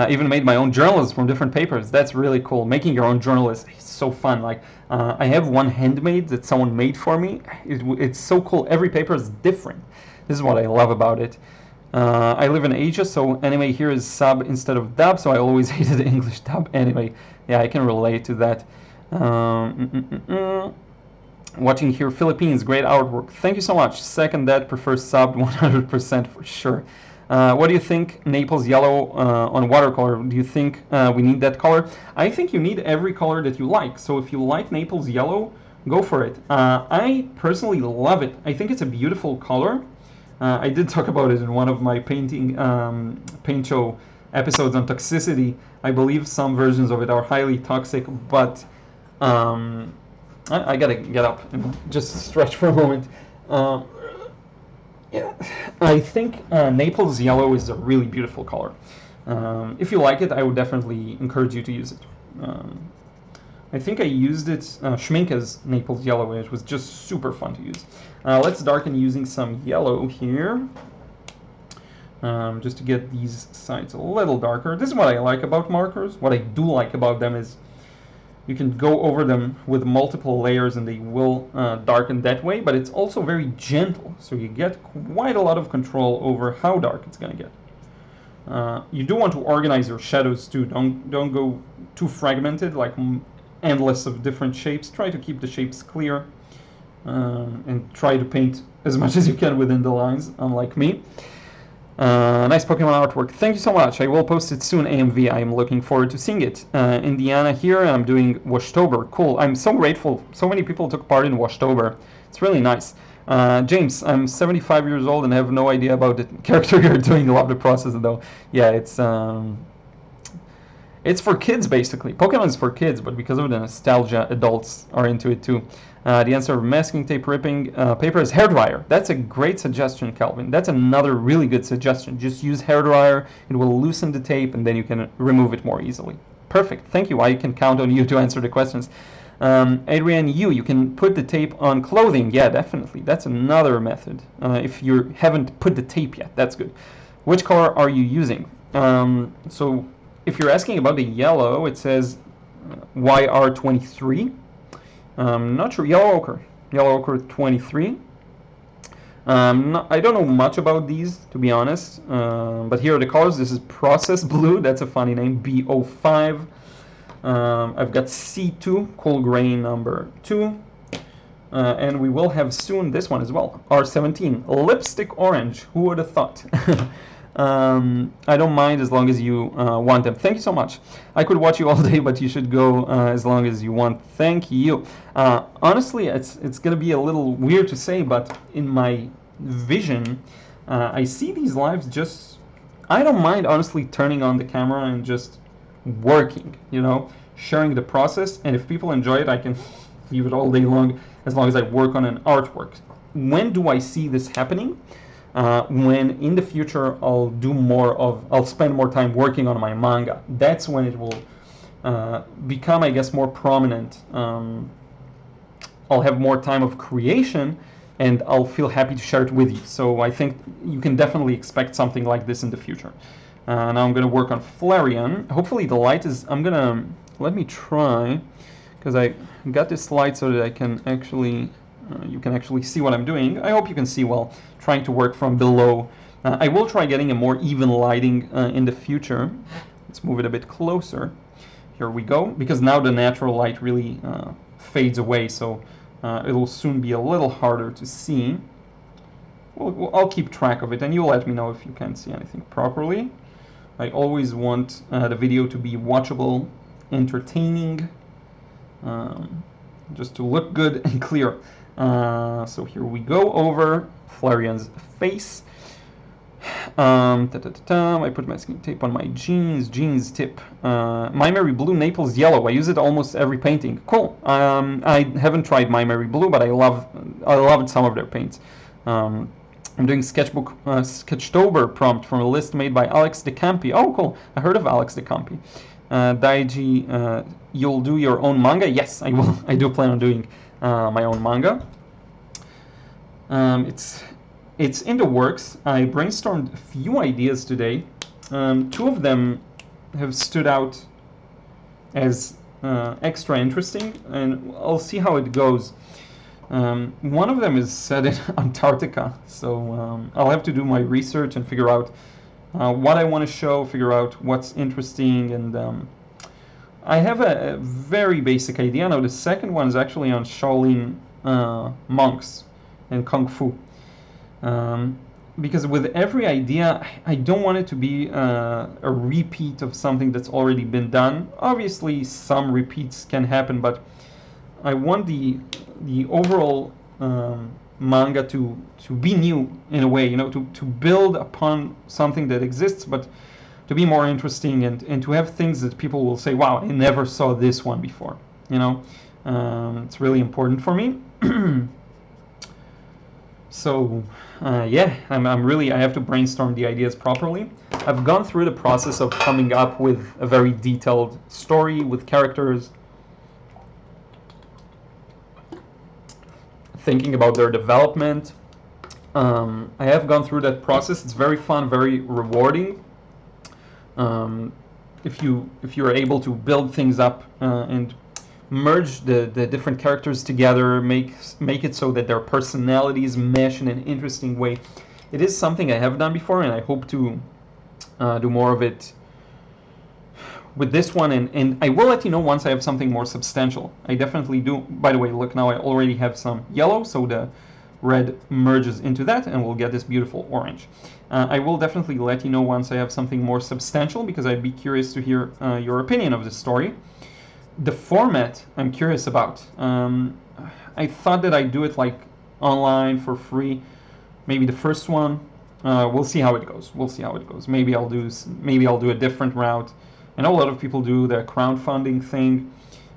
Even made my own journals from different papers. That's really cool. Making your own journal is so fun. Like I have one handmade that someone made for me. It's so cool. Every paper is different. This is what I love about it. I live in Asia, so anime here is sub instead of dub, so I always hated English dub anime. Yeah, I can relate to that. Watching here, Philippines, great artwork. Thank you so much. Second that, prefer subbed 100% for sure. What do you think, Naples yellow on watercolor? Do you think we need that color? I think you need every color that you like. So if you like Naples yellow, go for it. I personally love it. I think it's a beautiful color. I did talk about it in one of my paint show episodes on toxicity. I believe some versions of it are highly toxic, but I gotta get up and just stretch for a moment. Yeah, I think Naples yellow is a really beautiful color. If you like it, I would definitely encourage you to use it. I think I used it, Schminke's Naples yellow, and it was just super fun to use. Let's darken using some yellow here, just to get these sides a little darker. This is what I like about markers. What I do like about them is you can go over them with multiple layers and they will darken that way, but it's also very gentle, so you get quite a lot of control over how dark it's going to get. You do want to organize your shadows too. Don't go too fragmented, like endless of different shapes. Try to keep the shapes clear and try to paint as much as you can within the lines, unlike me. Nice Pokemon artwork. Thank you so much. I will post it soon, AMV. I'm looking forward to seeing it. Indiana here, I'm doing Washtober. Cool. I'm so grateful. So many people took part in Washtober. It's really nice. James, I'm 75 years old and have no idea about the character you're doing. Love the process, though. Yeah, it's for kids, basically. Pokemon's for kids, but because of the nostalgia, adults are into it, too. The answer of masking tape ripping paper is hairdryer. That's a great suggestion, Calvin. That's another really good suggestion. Just use hairdryer. It will loosen the tape, and then you can remove it more easily. Perfect. Thank you. I can count on you to answer the questions. Adrian, you can put the tape on clothing. Yeah, definitely. That's another method. If you haven't put the tape yet, that's good. Which color are you using? So if you're asking about the yellow, it says YR23. Not sure. Yellow ochre 23. I don't know much about these, to be honest. But here are the colors. This is process blue. That's a funny name. B05. I've got C2, cool grain number 2. And we will have soon this one as well. R17, lipstick orange. Who would have thought? I don't mind as long as you want them. Thank you so much. I could watch you all day, but you should go as long as you want. Thank you. Honestly, it's going to be a little weird to say, but in my vision, I see these lives just... I don't mind, honestly, turning on the camera and just working, you know, sharing the process. And if people enjoy it, I can leave it all day long as I work on an artwork. When do I see this happening? When in the future I'll spend more time working on my manga. That's when it will become, I guess, more prominent. I'll have more time of creation, and I'll feel happy to share it with you. So I think you can definitely expect something like this in the future. Now I'm going to work on Flareon. Hopefully the light is... let me try, because I got this light so that I can actually... you can actually see what I'm doing. I hope you can see well, trying to work from below. I will try getting a more even lighting in the future. Let's move it a bit closer. Here we go, because now the natural light really fades away, so it'll soon be a little harder to see. I'll keep track of it, and you'll let me know if you can't see anything properly. I always want the video to be watchable, entertaining, just to look good and clear. So here we go over Flareon's face. I put masking tape on my jeans tip. My Mary Blue, Naples Yellow. I use it almost every painting. Cool. I haven't tried My Mary Blue, but I loved some of their paints. I'm doing Sketchtober prompt from a list made by Alex DeCampi. Oh, cool. I heard of Alex DeCampi. Daiji, you'll do your own manga? Yes, I will. I do plan on doing my own manga. It's in the works. I brainstormed a few ideas today. Two of them have stood out as extra interesting, and I'll see how it goes. One of them is set in Antarctica, so I'll have to do my research and figure out what I want to show, figure out what's interesting, and I have a very basic idea. Now the second one is actually on Shaolin monks and Kung Fu. Because with every idea, I don't want it to be a repeat of something that's already been done. Obviously, some repeats can happen, but I want the overall manga to be new in a way, you know, to build upon something that exists, but to be more interesting and to have things that people will say, wow, I never saw this one before, you know. It's really important for me. So yeah, I have to brainstorm the ideas properly. I've gone through the process of coming up with a very detailed story with characters, thinking about their development. I have gone through that process. It's very fun, very rewarding. If you're able to build things up and merge the different characters together, make it so that their personalities mesh in an interesting way. It is something I have done before, and I hope to do more of it with this one, and I will let you know once I have something more substantial. I definitely do. By the way, look, now I already have some yellow, so red merges into that, and we'll get this beautiful orange. I will definitely let you know once I have something more substantial, because I'd be curious to hear your opinion of this story. The format I'm curious about. I thought that I'd do it like online for free. Maybe the first one. We'll see how it goes. We'll see how it goes. Maybe I'll do a different route. I know a lot of people do the crowdfunding thing.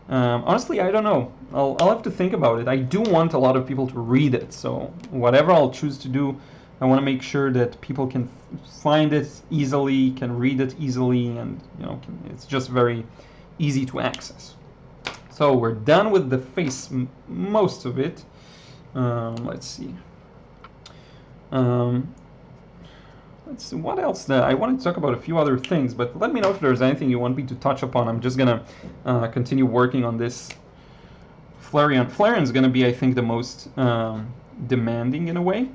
Honestly, I don't know. I'll have to think about it. I do want a lot of people to read it, so whatever I'll choose to do, I want to make sure that people can find it easily, can read it easily, and it's just very easy to access. So we're done with the face, most of it. Let's see. Let's see, what else? I wanted to talk about a few other things, but let me know if there's anything you want me to touch upon. I'm just going to continue working on this Flareon. Flareon's going to be, I think, the most demanding in a way.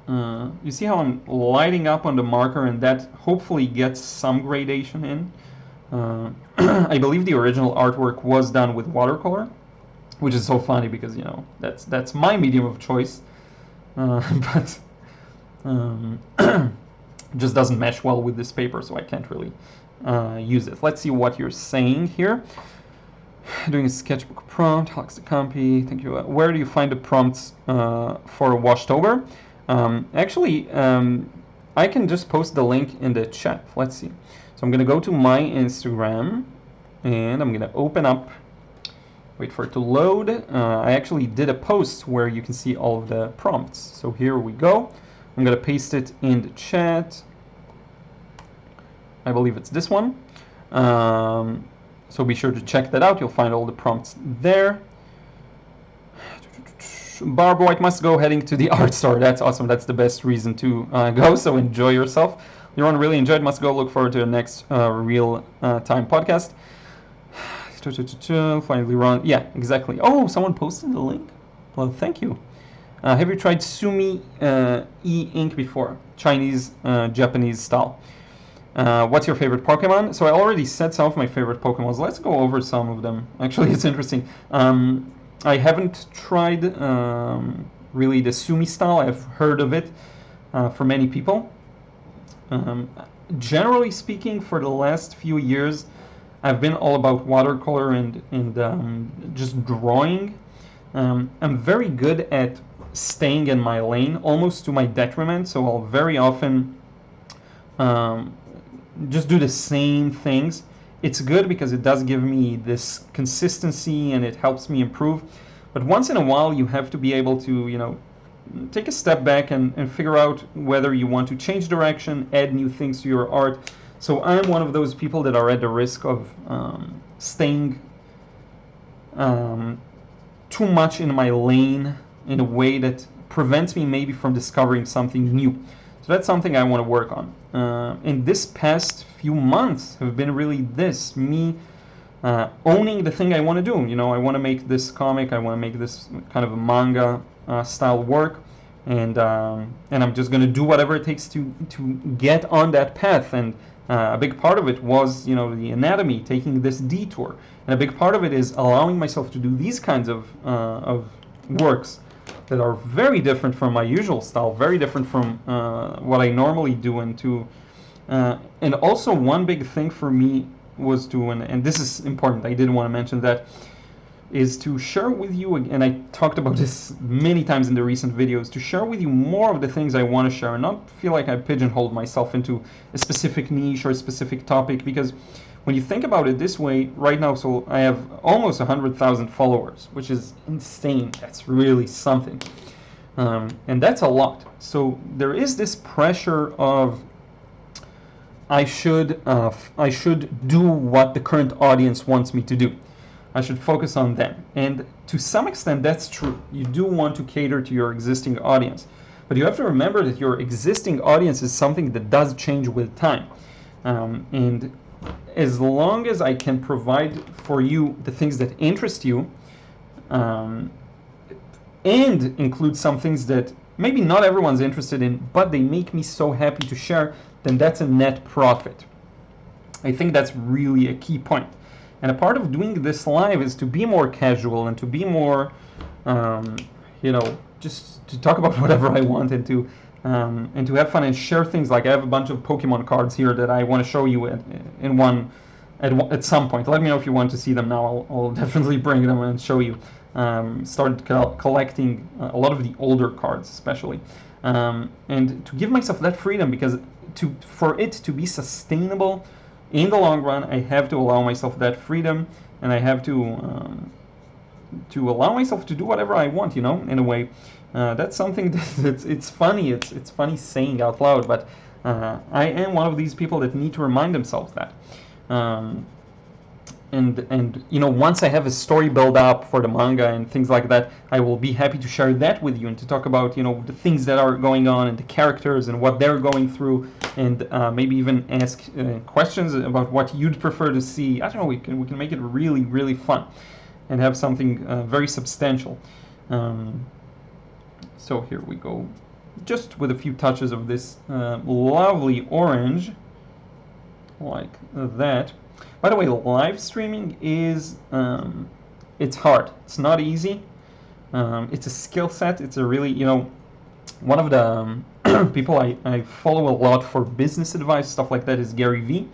You see how I'm lighting up on the marker, and that hopefully gets some gradation in. I believe the original artwork was done with watercolor, which is so funny because, that's my medium of choice. But just doesn't mesh well with this paper, so I can't really use it. Let's see what you're saying here. Doing a sketchbook prompt, Alex the Compy, thank you. Where do you find the prompts for Washtober? Actually, I can just post the link in the chat. Let's see. So I'm going to go to my Instagram, and I'm going to open up, wait for it to load. I actually did a post where you can see all of the prompts. So here we go. I'm going to paste it in the chat. I believe it's this one. So be sure to check that out. You'll find all the prompts there. Barb White must go, heading to the art store. That's awesome. That's the best reason to go, so enjoy yourself. Liron, really enjoyed. Must go. Look forward to the next real time podcast. Find Liron. Yeah, exactly. Oh, someone posted the link? Well, thank you. Have you tried Sumi E-Ink before? Chinese, Japanese style. What's your favorite Pokemon? So I already said some of my favorite Pokemons. Let's go over some of them. Actually, it's interesting. I haven't tried really the Sumi style. I've heard of it from many people. Generally speaking, for the last few years, I've been all about watercolor and just drawing. I'm very good at staying in my lane, almost to my detriment. So I'll very often just do the same things. It's good because it does give me this consistency and it helps me improve. But once in a while, you have to be able to, take a step back and figure out whether you want to change direction, add new things to your art. So I'm one of those people that are at the risk of staying too much in my lane in a way that prevents me maybe from discovering something new. So that's something I want to work on. In this past few months have been really me owning the thing I want to do. I want to make this comic, I want to make this kind of a manga style work, and I'm just going to do whatever it takes to get on that path. And a big part of it was, the anatomy, taking this detour, and a big part of it is allowing myself to do these kinds of works that are very different from my usual style, very different from what I normally do. And also one big thing for me was to, and this is important, I did want to mention that, is to share with you, and I talked about this many times in the recent videos, to share with you more of the things I want to share and not feel like I pigeonholed myself into a specific niche or a specific topic. Because when you think about it this way, right now, so I have almost 100,000 followers, which is insane. That's really something. And that's a lot. So there is this pressure of I should do what the current audience wants me to do. I should focus on them. And to some extent, that's true. You do want to cater to your existing audience. But you have to remember that your existing audience is something that does change with time. And as long as I can provide for you the things that interest you, and include some things that maybe not everyone's interested in, but they make me so happy to share, then that's a net profit. I think that's really a key point. And a part of doing this live is to be more casual and to be more, you know, just to talk about whatever I want and to have fun and share things. Like I have a bunch of Pokemon cards here that I want to show you at some point. Let me know if you want to see them now. I'll definitely bring them and show you. Started collecting a lot of the older cards, especially, and to give myself that freedom, because for it to be sustainable in the long run, I have to allow myself that freedom, and I have to allow myself to do whatever I want, you know, in a way. That's something that it's funny. It's funny saying out loud, but I am one of these people that need to remind themselves that. And you know, once I have a story build up for the manga and things like that, I will be happy to share that with you and to talk about, you know, the things that are going on and the characters and what they're going through, and maybe even ask questions about what you'd prefer to see. I don't know. We can make it really, really fun and have something very substantial. So here we go, just with a few touches of this lovely orange, like that. By the way, live streaming is, it's hard. It's not easy. It's a skill set. It's a really, you know, one of the people I follow a lot for business advice, stuff like that, is Gary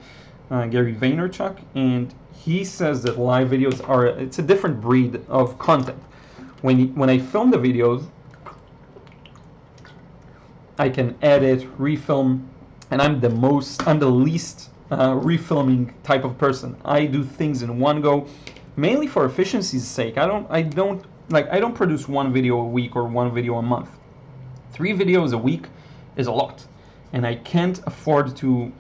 Vaynerchuk, and he says that live videos are, it's a different breed of content. When I film the videos, I can edit, refilm, and I'm the least refilming type of person. I do things in one go, mainly for efficiency's sake. I don't produce one video a week or one video a month. 3 videos a week is a lot, and I can't afford to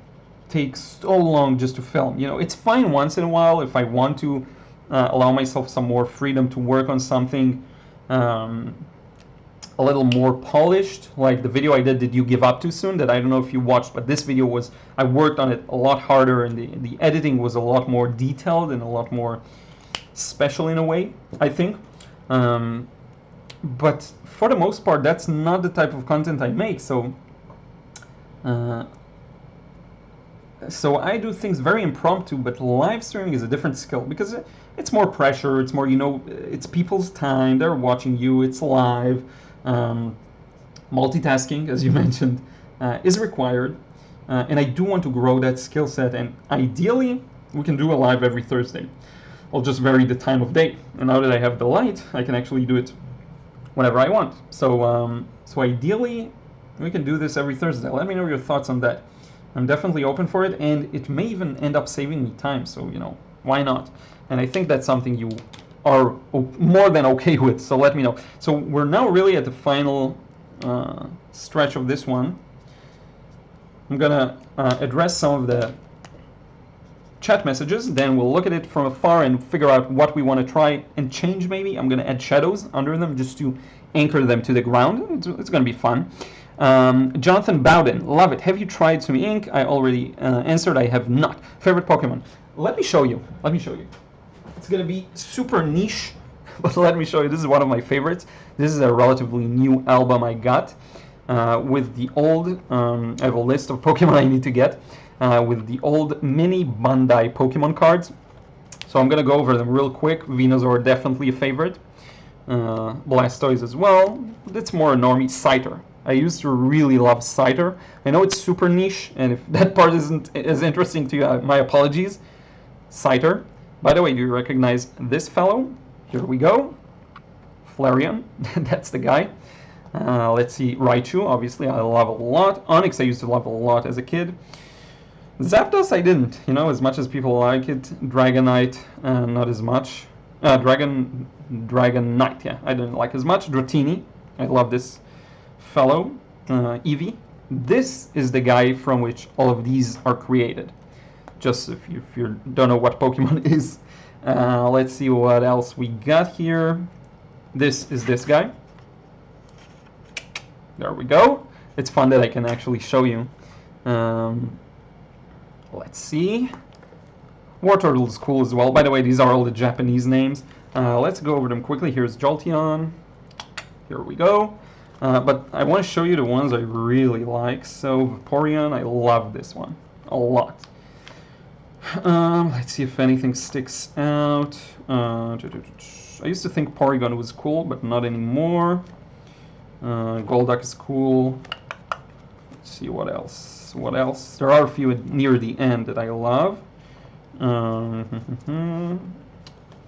take so long just to film. You know, it's fine once in a while if I want to allow myself some more freedom to work on something a little more polished, like the video I did you give up too soon, that I don't know if you watched, but this video was, I worked on it a lot harder, and the editing was a lot more detailed and a lot more special in a way, I think. But for the most part, that's not the type of content I make, so I do things very impromptu. But live streaming is a different skill, because it's more pressure, it's more, you know, it's people's time, they're watching you, it's live. Multitasking, as you mentioned, is required, and I do want to grow that skill set, and ideally we can do a live every Thursday. I'll just vary the time of day, and now that I have the light, I can actually do it whenever I want. So ideally we can do this every Thursday. Let me know your thoughts on that. I'm definitely open for it, and it may even end up saving me time, so, you know, why not? And I think that's something you are more than okay with, so let me know. So we're now really at the final stretch of this one. I'm gonna address some of the chat messages, then we'll look at it from afar and figure out what we want to try and change. Maybe I'm gonna add shadows under them just to anchor them to the ground. It's gonna be fun. Jonathan Bowden, love it. Have you tried Sumi Ink? I already answered, I have not. Favorite Pokemon? Let me show you. It's gonna be super niche, but let me show you. This is one of my favorites. This is a relatively new album I got with the old, I have a list of Pokemon I need to get, with the old mini Bandai Pokemon cards. So I'm gonna go over them real quick. Venusaur, definitely a favorite. Blastoise as well. That's more a normie. Scyther. I used to really love Scyther. I know it's super niche, and if that part isn't as interesting to you, my apologies. Scyther. By the way, do you recognize this fellow? Here we go. Flareon, that's the guy. Let's see, Raichu, obviously I love a lot. Onyx I used to love a lot as a kid. Zapdos I didn't, you know, as much as people like it. Dragonite, not as much. Dragonite, yeah, I didn't like as much. Dratini, I love this fellow. Eevee, this is the guy from which all of these are created. Just if you don't know what Pokemon is. Let's see what else we got here. This is this guy. There we go. It's fun that I can actually show you. Let's see. Wartortle is cool as well. By the way, these are all the Japanese names. Let's go over them quickly. Here's Jolteon. Here we go. But I want to show you the ones I really like. So Vaporeon, I love this one a lot. Let's see if anything sticks out. I used to think Porygon was cool, but not anymore. Golduck is cool. Let's see what else. What else? There are a few near the end that I love.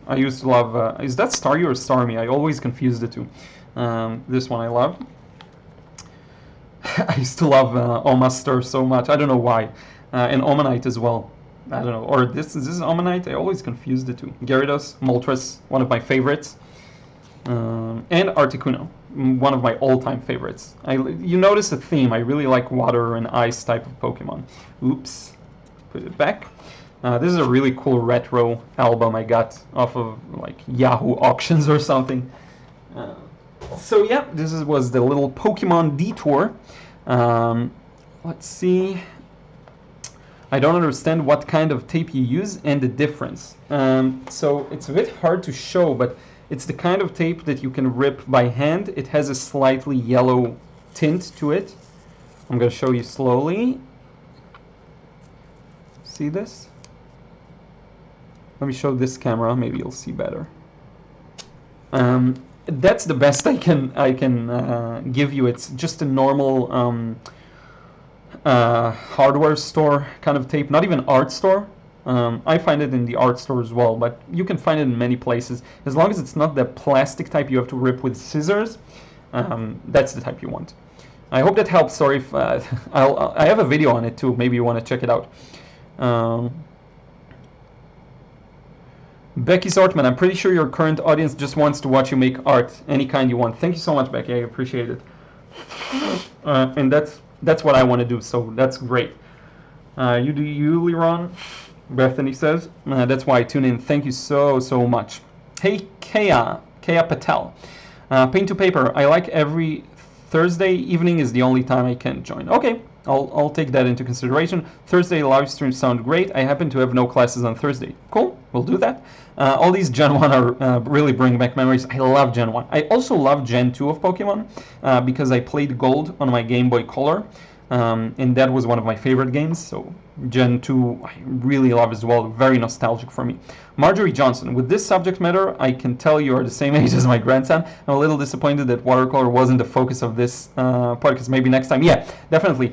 I used to love. Is that Staryu or Starmie? I always confuse the two. This one I love. I used to love Omastar so much. I don't know why. And Omanite as well. I don't know. Or this is Omanite. I always confuse the two. Gyarados, Moltres, one of my favorites. And Articuno, one of my all-time favorites. You notice a theme. I really like water and ice type of Pokemon. Oops. Put it back. This is a really cool retro album I got off of like Yahoo auctions or something. So yeah, was the little Pokemon detour. Let's see. I don't understand what kind of tape you use and the difference. So it's a bit hard to show, but it's the kind of tape that you can rip by hand. It has a slightly yellow tint to it. I'm going to show you slowly. See this? Let me show this camera. Maybe you'll see better. That's the best I can give you. It's just a normal hardware store kind of tape, not even art store. I find it in the art store as well, but you can find it in many places. As long as it's not the plastic type you have to rip with scissors, that's the type you want. I hope that helps. Sorry if I have a video on it too. Maybe you want to check it out. Becky Sortman, I'm pretty sure your current audience just wants to watch you make art, any kind you want. Thank you so much, Becky. I appreciate it. And that's what I want to do, so that's great. You do you, Liron? Bethany says. That's why I tune in. Thank you so much. Hey, Kea Patel. Paint to paper. I like every Thursday evening is the only time I can join. Okay, I'll take that into consideration. Thursday live streams sound great. I happen to have no classes on Thursday. Cool, we'll do that. All these Gen 1 are really bring back memories. I love Gen 1. I also love Gen 2 of Pokemon because I played Gold on my Game Boy Color. And that was one of my favorite games, so Gen 2 I really love as well, very nostalgic for me. Marjorie Johnson, with this subject matter, I can tell you are the same age as my grandson. I'm a little disappointed that watercolor wasn't the focus of this podcast. Maybe next time. Yeah, definitely.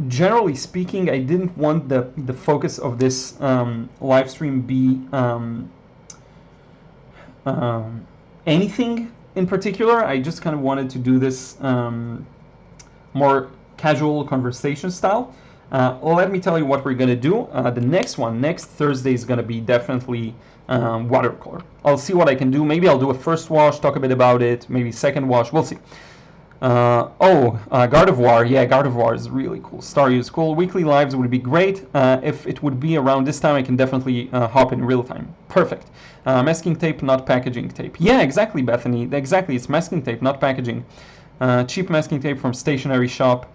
Generally speaking, I didn't want the focus of this live stream be anything in particular. I just kind of wanted to do this more casual conversation style. Let me tell you what we're going to do. The next Thursday is going to be definitely watercolor. I'll see what I can do. Maybe I'll do a first wash, talk a bit about it, maybe second wash, we'll see. Gardevoir, yeah, Gardevoir is really cool. Staryu is cool. Weekly lives would be great. If it would be around this time, I can definitely hop in real time. Perfect. Masking tape, not packaging tape. Yeah, exactly, Bethany. Exactly, it's masking tape, not packaging. Cheap masking tape from stationery shop.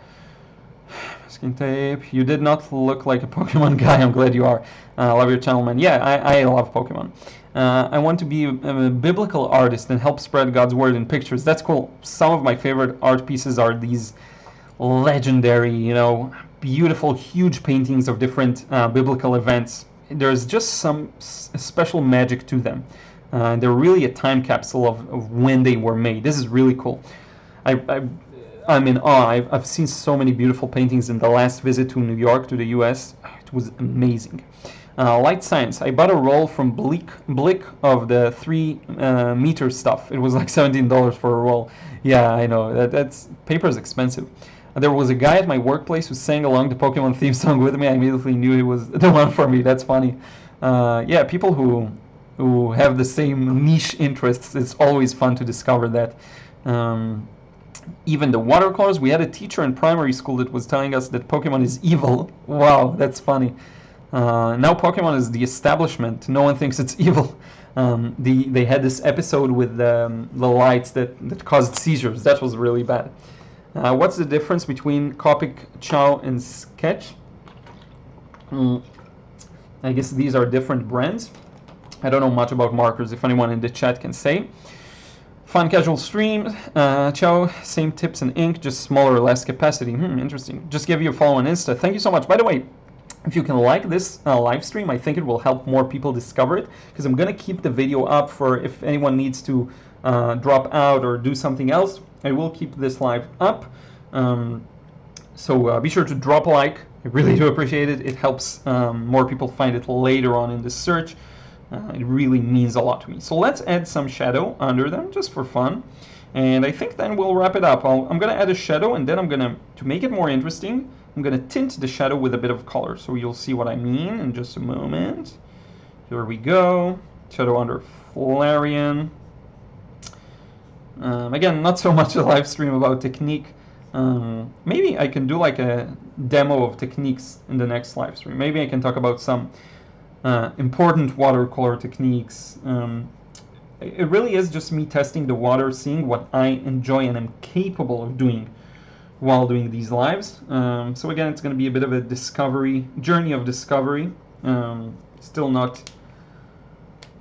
Masking tape. You did not look like a Pokemon guy. I'm glad you are. Love your channel, man. Yeah, I love Pokemon. I want to be a biblical artist and help spread God's word in pictures. That's cool. Some of my favorite art pieces are these legendary, beautiful, huge paintings of different biblical events. There's just some special magic to them. They're really a time capsule of when they were made. This is really cool. I'm in awe. I've seen so many beautiful paintings in the last visit to New York, to the US. It was amazing. Light Science. I bought a roll from Blick of the 3 meter stuff. It was like $17 for a roll. Yeah, I know. That's paper is expensive. There was a guy at my workplace who sang along the Pokemon theme song with me. I immediately knew he was the one for me. That's funny. Yeah, people who have the same niche interests, it's always fun to discover that. Even the watercolors, we had a teacher in primary school that was telling us that Pokemon is evil. Wow, that's funny. Now Pokemon is the establishment. No one thinks it's evil. They had this episode with the lights that caused seizures. That was really bad. What's the difference between Copic, Chow, and Sketch? I guess these are different brands. I don't know much about markers. If anyone in the chat can say. Fun casual stream. Chow, same tips and ink, just smaller or less capacity. Interesting. Just give you a follow on Insta. Thank you so much. By the way, If you can like this live stream, I think it will help more people discover it, because I'm going to keep the video up for if anyone needs to drop out or do something else. I will keep this live up. So be sure to drop a like. I really do appreciate it. It helps more people find it later on in the search. It really means a lot to me. So let's add some shadow under them just for fun. And I think then we'll wrap it up. I'm going to add a shadow, and then I'm going to make it more interesting, I'm going to tint the shadow with a bit of color. So you'll see what I mean in just a moment. Here we go. Shadow under Liron. Again, not so much a live stream about technique. Maybe I can do like a demo of techniques in the next live stream. Maybe I can talk about some important watercolor techniques. It really is just me testing the water, seeing what I enjoy and am capable of doing while doing these lives. So again, it's going to be a bit of a journey of discovery. Still not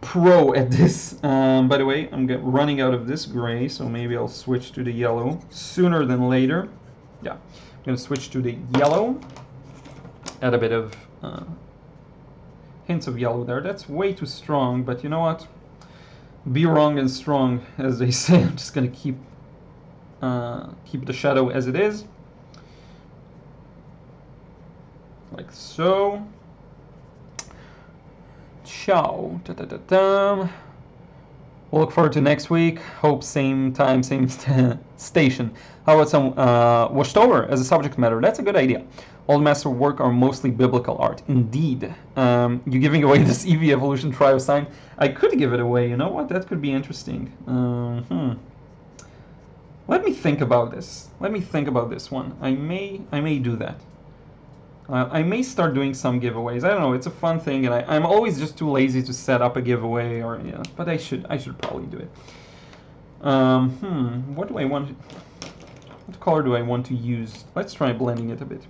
pro at this. By the way, I'm running out of this gray, so maybe I'll switch to the yellow sooner than later. Yeah, I'm going to switch to the yellow. Add a bit of hints of yellow there. That's way too strong, but you know what? Be wrong and strong, as they say. I'm just going to keep the shadow as it is, like so. Ciao. We'll look forward to next week. Hope same time, same station. How about some Washtober as a subject matter? That's a good idea. All master work are mostly biblical art. Indeed. You giving away this EV Evolution Trio sign? I could give it away. You know what? That could be interesting. Let me think about this. Let me think about this one. I may do that. I may start doing some giveaways. I don't know. It's a fun thing, and I'm always just too lazy to set up a giveaway, or yeah. But I should probably do it. What do I want? What color do I want to use? Let's try blending it a bit.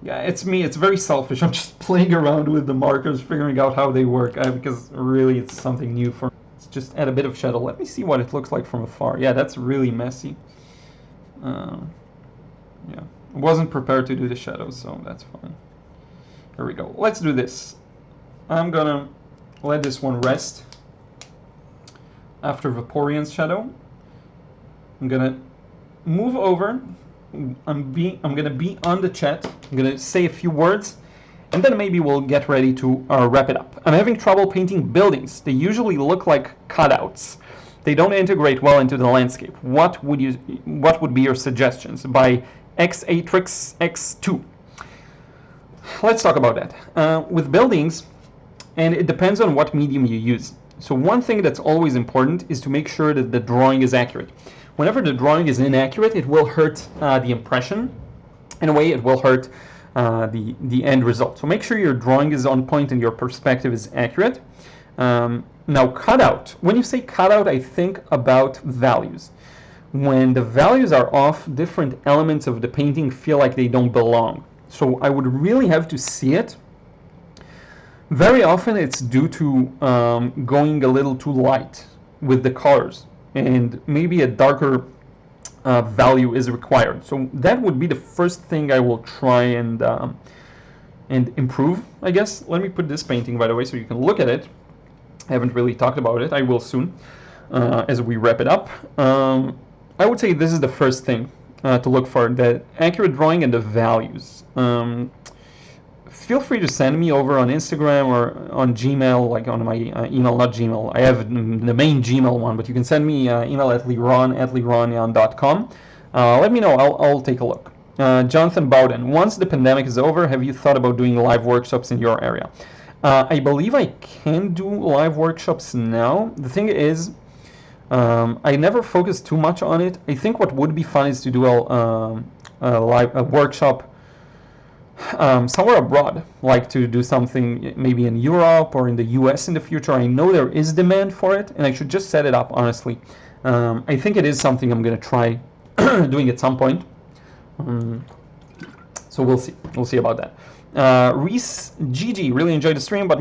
Yeah, it's me. It's very selfish. I'm just playing around with the markers, figuring out how they work, because really it's something new for me. Let's just add a bit of shadow. Let me see what it looks like from afar. Yeah, that's really messy. Yeah. I wasn't prepared to do the shadows, so that's fine. Here we go. Let's do this. I'm gonna let this one rest after Vaporeon's shadow. I'm gonna move over. I'm gonna be on the chat. I'm gonna say a few words, and then maybe we'll get ready to wrap it up. I'm having trouble painting buildings. They usually look like cutouts. They don't integrate well into the landscape. What would be your suggestions? By Xatrix X2. Let's talk about that. With buildings, and it depends on what medium you use. So one thing that's always important is to make sure that the drawing is accurate. Whenever the drawing is inaccurate, it will hurt the impression. In a way, it will hurt the end result. So make sure your drawing is on point and your perspective is accurate. Now, cutout. When you say cutout, I think about values. When the values are off, different elements of the painting feel like they don't belong. So I would really have to see it. Very often it's due to going a little too light with the colors, and maybe a darker value is required. So that would be the first thing I will try and improve, I guess. Let me put this painting, by the way, so you can look at it. I haven't really talked about it. I will soon, as we wrap it up. I would say this is the first thing to look for, the accurate drawing and the values. Feel free to send me over on Instagram or on Gmail, like on my email, not Gmail. I have the main Gmail one, but you can send me email at liron@liron.com. Let me know. I'll take a look. Jonathan Bowden, once the pandemic is over, have you thought about doing live workshops in your area? I believe I can do live workshops now. The thing is, I never focused too much on it. I think what would be fun is to do a workshop somewhere abroad, like to do something maybe in Europe or in the US in the future. I know there is demand for it, and I should just set it up, honestly. I think it is something I'm going to try doing at some point. So we'll see. We'll see about that. Reese GG, really enjoyed the stream, but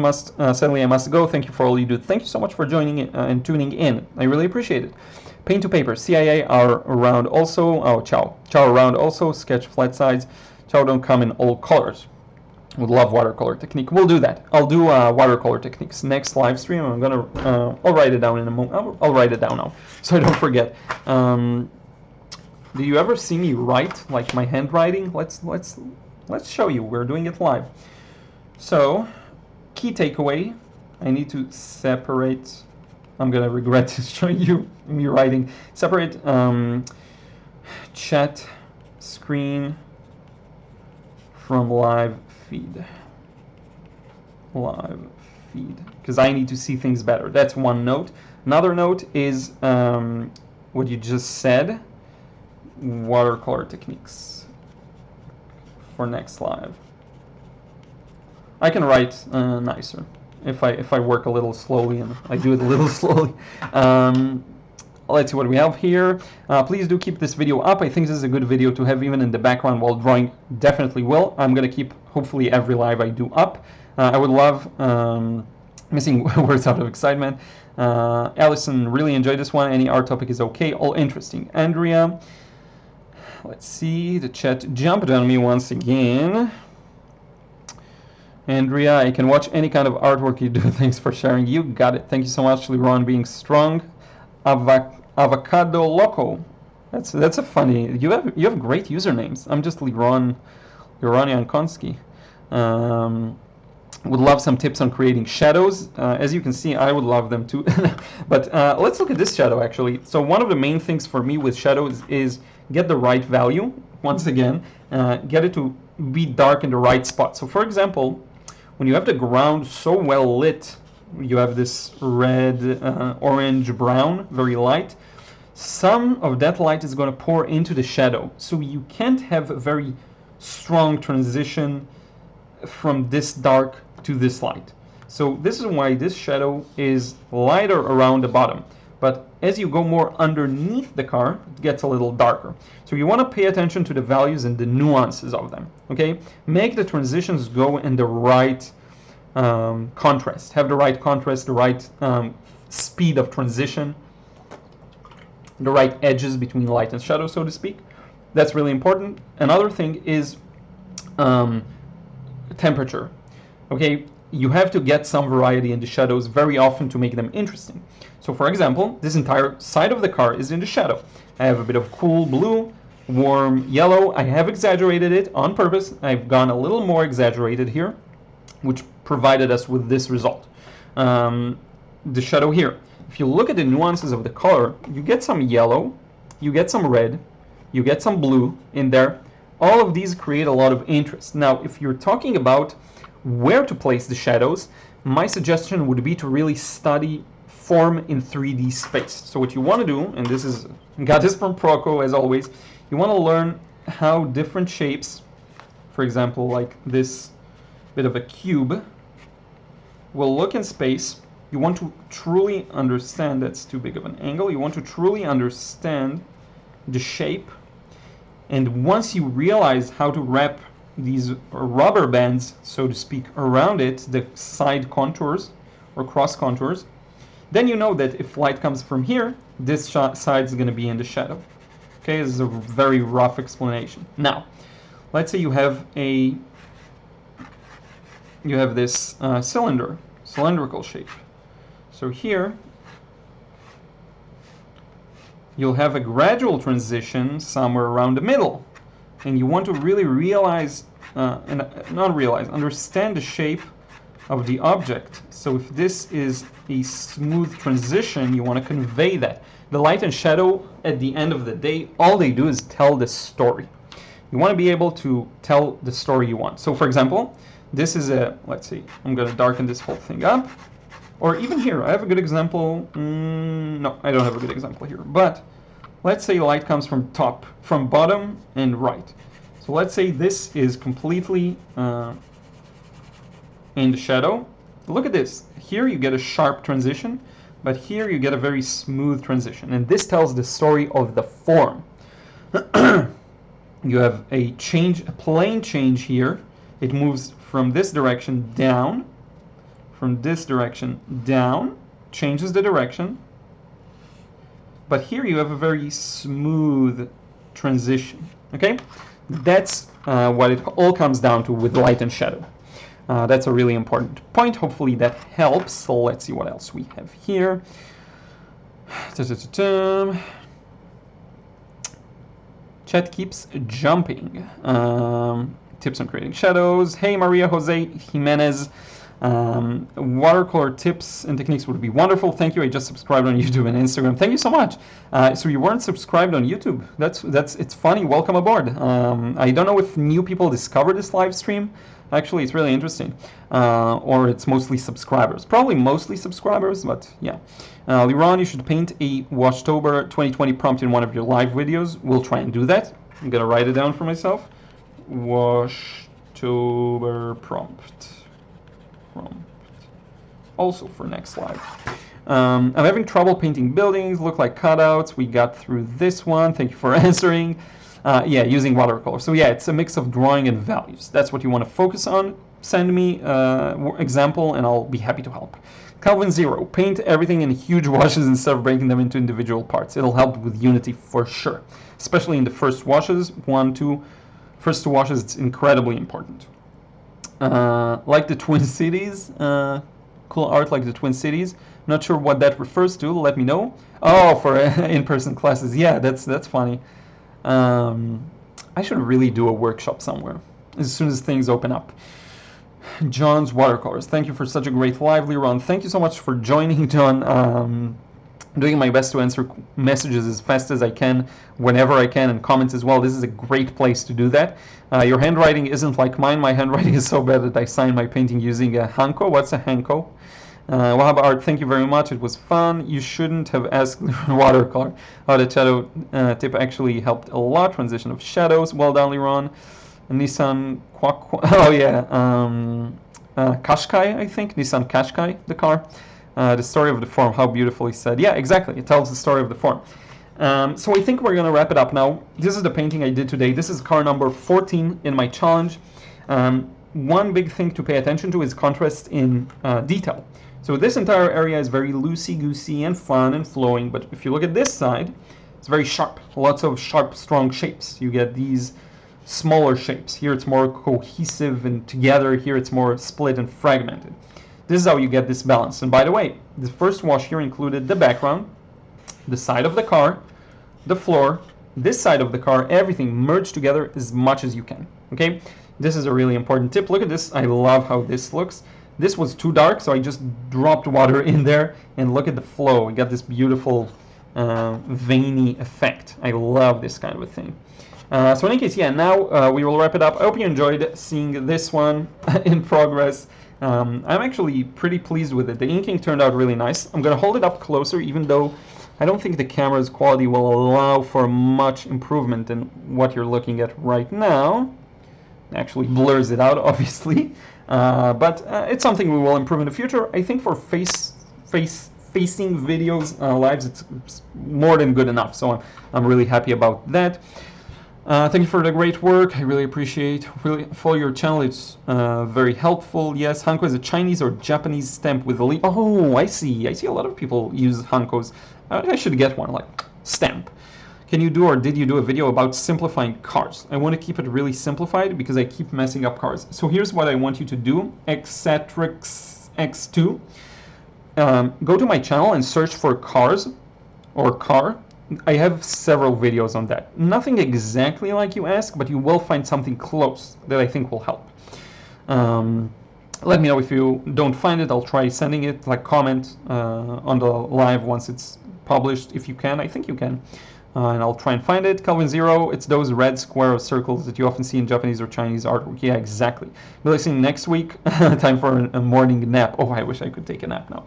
sadly I must go. Thank you for all you do. Thank you so much for joining and tuning in. I really appreciate it. Paint to paper, CIA are around also. Oh, ciao. Ciao around also. Sketch flat sides. Ciao don't come in all colors. Would love watercolor technique. We'll do that. I'll do watercolor techniques next live stream. I'm gonna I'll write it down in a moment. I'll write it down now so I don't forget. Do you ever see me write like my handwriting? Let's show you. We're doing it live. So key takeaway. I need to separate. I'm gonna regret to show you me writing. Separate chat screen from live feed. Live feed, because I need to see things better. That's one note. Another note is what you just said. Watercolor techniques for next live. I can write nicer if I work a little slowly, and I do it a little slowly. Let's see what we have here. Please do keep this video up. I think this is a good video to have even in the background while drawing. Definitely will. I'm going to keep, hopefully, every live I do up. I would love, missing words out of excitement. Allison, really enjoyed this one. Any art topic is okay. All interesting. Andrea, let's see. The chat jumped on me once again. Andrea, I can watch any kind of artwork you do. Thanks for sharing. You got it. Thank you so much, Liron, being strong. Avocado Loco. That's a funny. You have great usernames. I'm just Liron Yankonsky. Would love some tips on creating shadows. As you can see, I would love them too. But let's look at this shadow actually. So one of the main things for me with shadows is get the right value. Once again, get it to be dark in the right spot. So for example, when you have the ground so well lit, you have this red, orange, brown, very light. Some of that light is going to pour into the shadow. So you can't have a very strong transition from this dark to this light. So this is why this shadow is lighter around the bottom. But as you go more underneath the car, it gets a little darker. So you want to pay attention to the values and the nuances of them. Okay, make the transitions go in the right contrast. Have the right contrast, the right speed of transition, the right edges between light and shadow, so to speak. That's really important. Another thing is temperature. Okay, you have to get some variety in the shadows very often to make them interesting. So for example, this entire side of the car is in the shadow. I have a bit of cool blue, warm yellow. I have exaggerated it on purpose. I've gone a little more exaggerated here, which provided us with this result. The shadow here. If you look at the nuances of the color, you get some yellow, you get some red, you get some blue in there. All of these create a lot of interest. Now, if you're talking about where to place the shadows, my suggestion would be to really study form in 3D space. So what you want to do, and this is, got this from Proco as always, you want to learn how different shapes, for example, like this bit of a cube, will look in space. You want to truly understand, that's too big of an angle, you want to truly understand the shape. And once you realize how to wrap these rubber bands, so to speak, around it, the side contours or cross contours, then you know that if light comes from here, this side is going to be in the shadow. Okay, this is a very rough explanation. Now, let's say you have this cylindrical shape. So here, you'll have a gradual transition somewhere around the middle. And you want to really realize, understand the shape of the object. So if this is a smooth transition, you want to convey that. The light and shadow, at the end of the day, all they do is tell the story. You want to be able to tell the story you want. So for example, this is a, let's see, I'm going to darken this whole thing up. Or even here, I have a good example. No, I don't have a good example here. But let's say light comes from top, from bottom and right. So let's say this is completely in the shadow. Look at this. Here you get a sharp transition, but here you get a very smooth transition. And this tells the story of the form. You have a change, a plane change here. It moves from this direction down, from this direction down, changes the direction. But here you have a very smooth transition. Okay, that's what it all comes down to with light and shadow. That's a really important point. Hopefully that helps. So let's see what else we have here. Chat keeps jumping. Tips on creating shadows. Hey, Maria Jose Jimenez. Watercolor tips and techniques would be wonderful. Thank you. I just subscribed on YouTube and Instagram. Thank you so much. So you weren't subscribed on YouTube. It's funny. Welcome aboard. I don't know if new people discover this live stream. Actually, it's really interesting. Or it's mostly subscribers. Probably mostly subscribers, but yeah. Liron, you should paint a Washtober 2020 prompt in one of your live videos. We'll try and do that. I'm gonna write it down for myself. Washtober prompt. Also for next live. I'm having trouble painting buildings, look like cutouts. We got through this one. Thank you for answering. Yeah, using watercolor. So yeah, it's a mix of drawing and values. That's what you want to focus on. Send me example and I'll be happy to help. Calvin Zero, paint everything in huge washes instead of breaking them into individual parts. It'll help with unity for sure. Especially in the first washes, first two washes, it's incredibly important. Like the Twin Cities, cool art like the Twin Cities. Not sure what that refers to. Let me know. Oh, for in-person classes. Yeah, that's funny. I should really do a workshop somewhere as soon as things open up. John's Watercolors. Thank you for such a great live, Liron. Thank you so much for joining, John. Doing my best to answer messages as fast as I can, whenever I can, and comments as well. This is a great place to do that. Your handwriting isn't like mine. My handwriting is so bad that I sign my painting using a Hanko. What's a Hanko? Wahab Art, thank you very much. It was fun. You shouldn't have asked Watercolor. The shadow tip actually helped a lot. Transition of shadows. Well done, Liron. Nissan oh yeah, Qashqai, I think. Nissan Qashqai, the car. The story of the form, how beautifully said. Yeah, exactly. It tells the story of the form. So I think we're going to wrap it up now. This is the painting I did today. This is car number 14 in my challenge. One big thing to pay attention to is contrast in detail. So this entire area is very loosey-goosey and fun and flowing, but if you look at this side, it's very sharp. Lots of sharp, strong shapes. You get these smaller shapes. Here it's more cohesive and together. Here it's more split and fragmented. This is how you get this balance. And by the way, the first wash here included the background, the side of the car, the floor, this side of the car, everything merged together as much as you can. Okay, this is a really important tip. Look at this. I love how this looks. This was too dark, so I just dropped water in there, and look at the flow. We got this beautiful veiny effect. I love this kind of a thing. So in any case, yeah, now we will wrap it up. I hope you enjoyed seeing this one in progress. I'm actually pretty pleased with it. The inking turned out really nice. I'm going to hold it up closer, even though I don't think the camera's quality will allow for much improvement in what you're looking at right now. It actually blurs it out, obviously. But it's something we will improve in the future. I think for facing videos, lives, it's more than good enough. So I'm really happy about that. Thank you for the great work. I really appreciate. Really follow your channel. It's very helpful. Yes, Hanko is a Chinese or Japanese stamp with a leaf. Oh, I see. I see a lot of people use Hankos. I should get one, like stamp. Can you do or did you do a video about simplifying cars? I want to keep it really simplified because I keep messing up cars. So here's what I want you to do. Xcetrix X2. Go to my channel and search for cars or car. I have several videos on that. Nothing exactly like you ask, but you will find something close that I think will help. Let me know if you don't find it. I'll try sending it, like comment on the live once it's published, if you can. I think you can. And I'll try and find it. Calvin Zero, it's those red square circles that you often see in Japanese or Chinese artwork. Yeah, exactly. We'll see next week. Time for a morning nap. Oh, I wish I could take a nap now.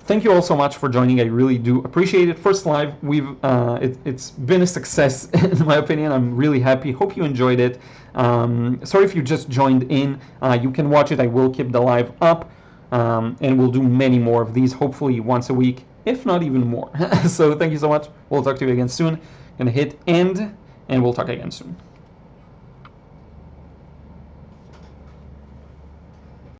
Thank you all so much for joining. I really do appreciate it. First live, it's been a success in my opinion. I'm really happy. Hope you enjoyed it. Sorry if you just joined in. You can watch it. I will keep the live up, and we'll do many more of these, hopefully once a week, if not even more. So thank you so much. We'll talk to you again soon. Gonna hit end, and we'll talk again soon.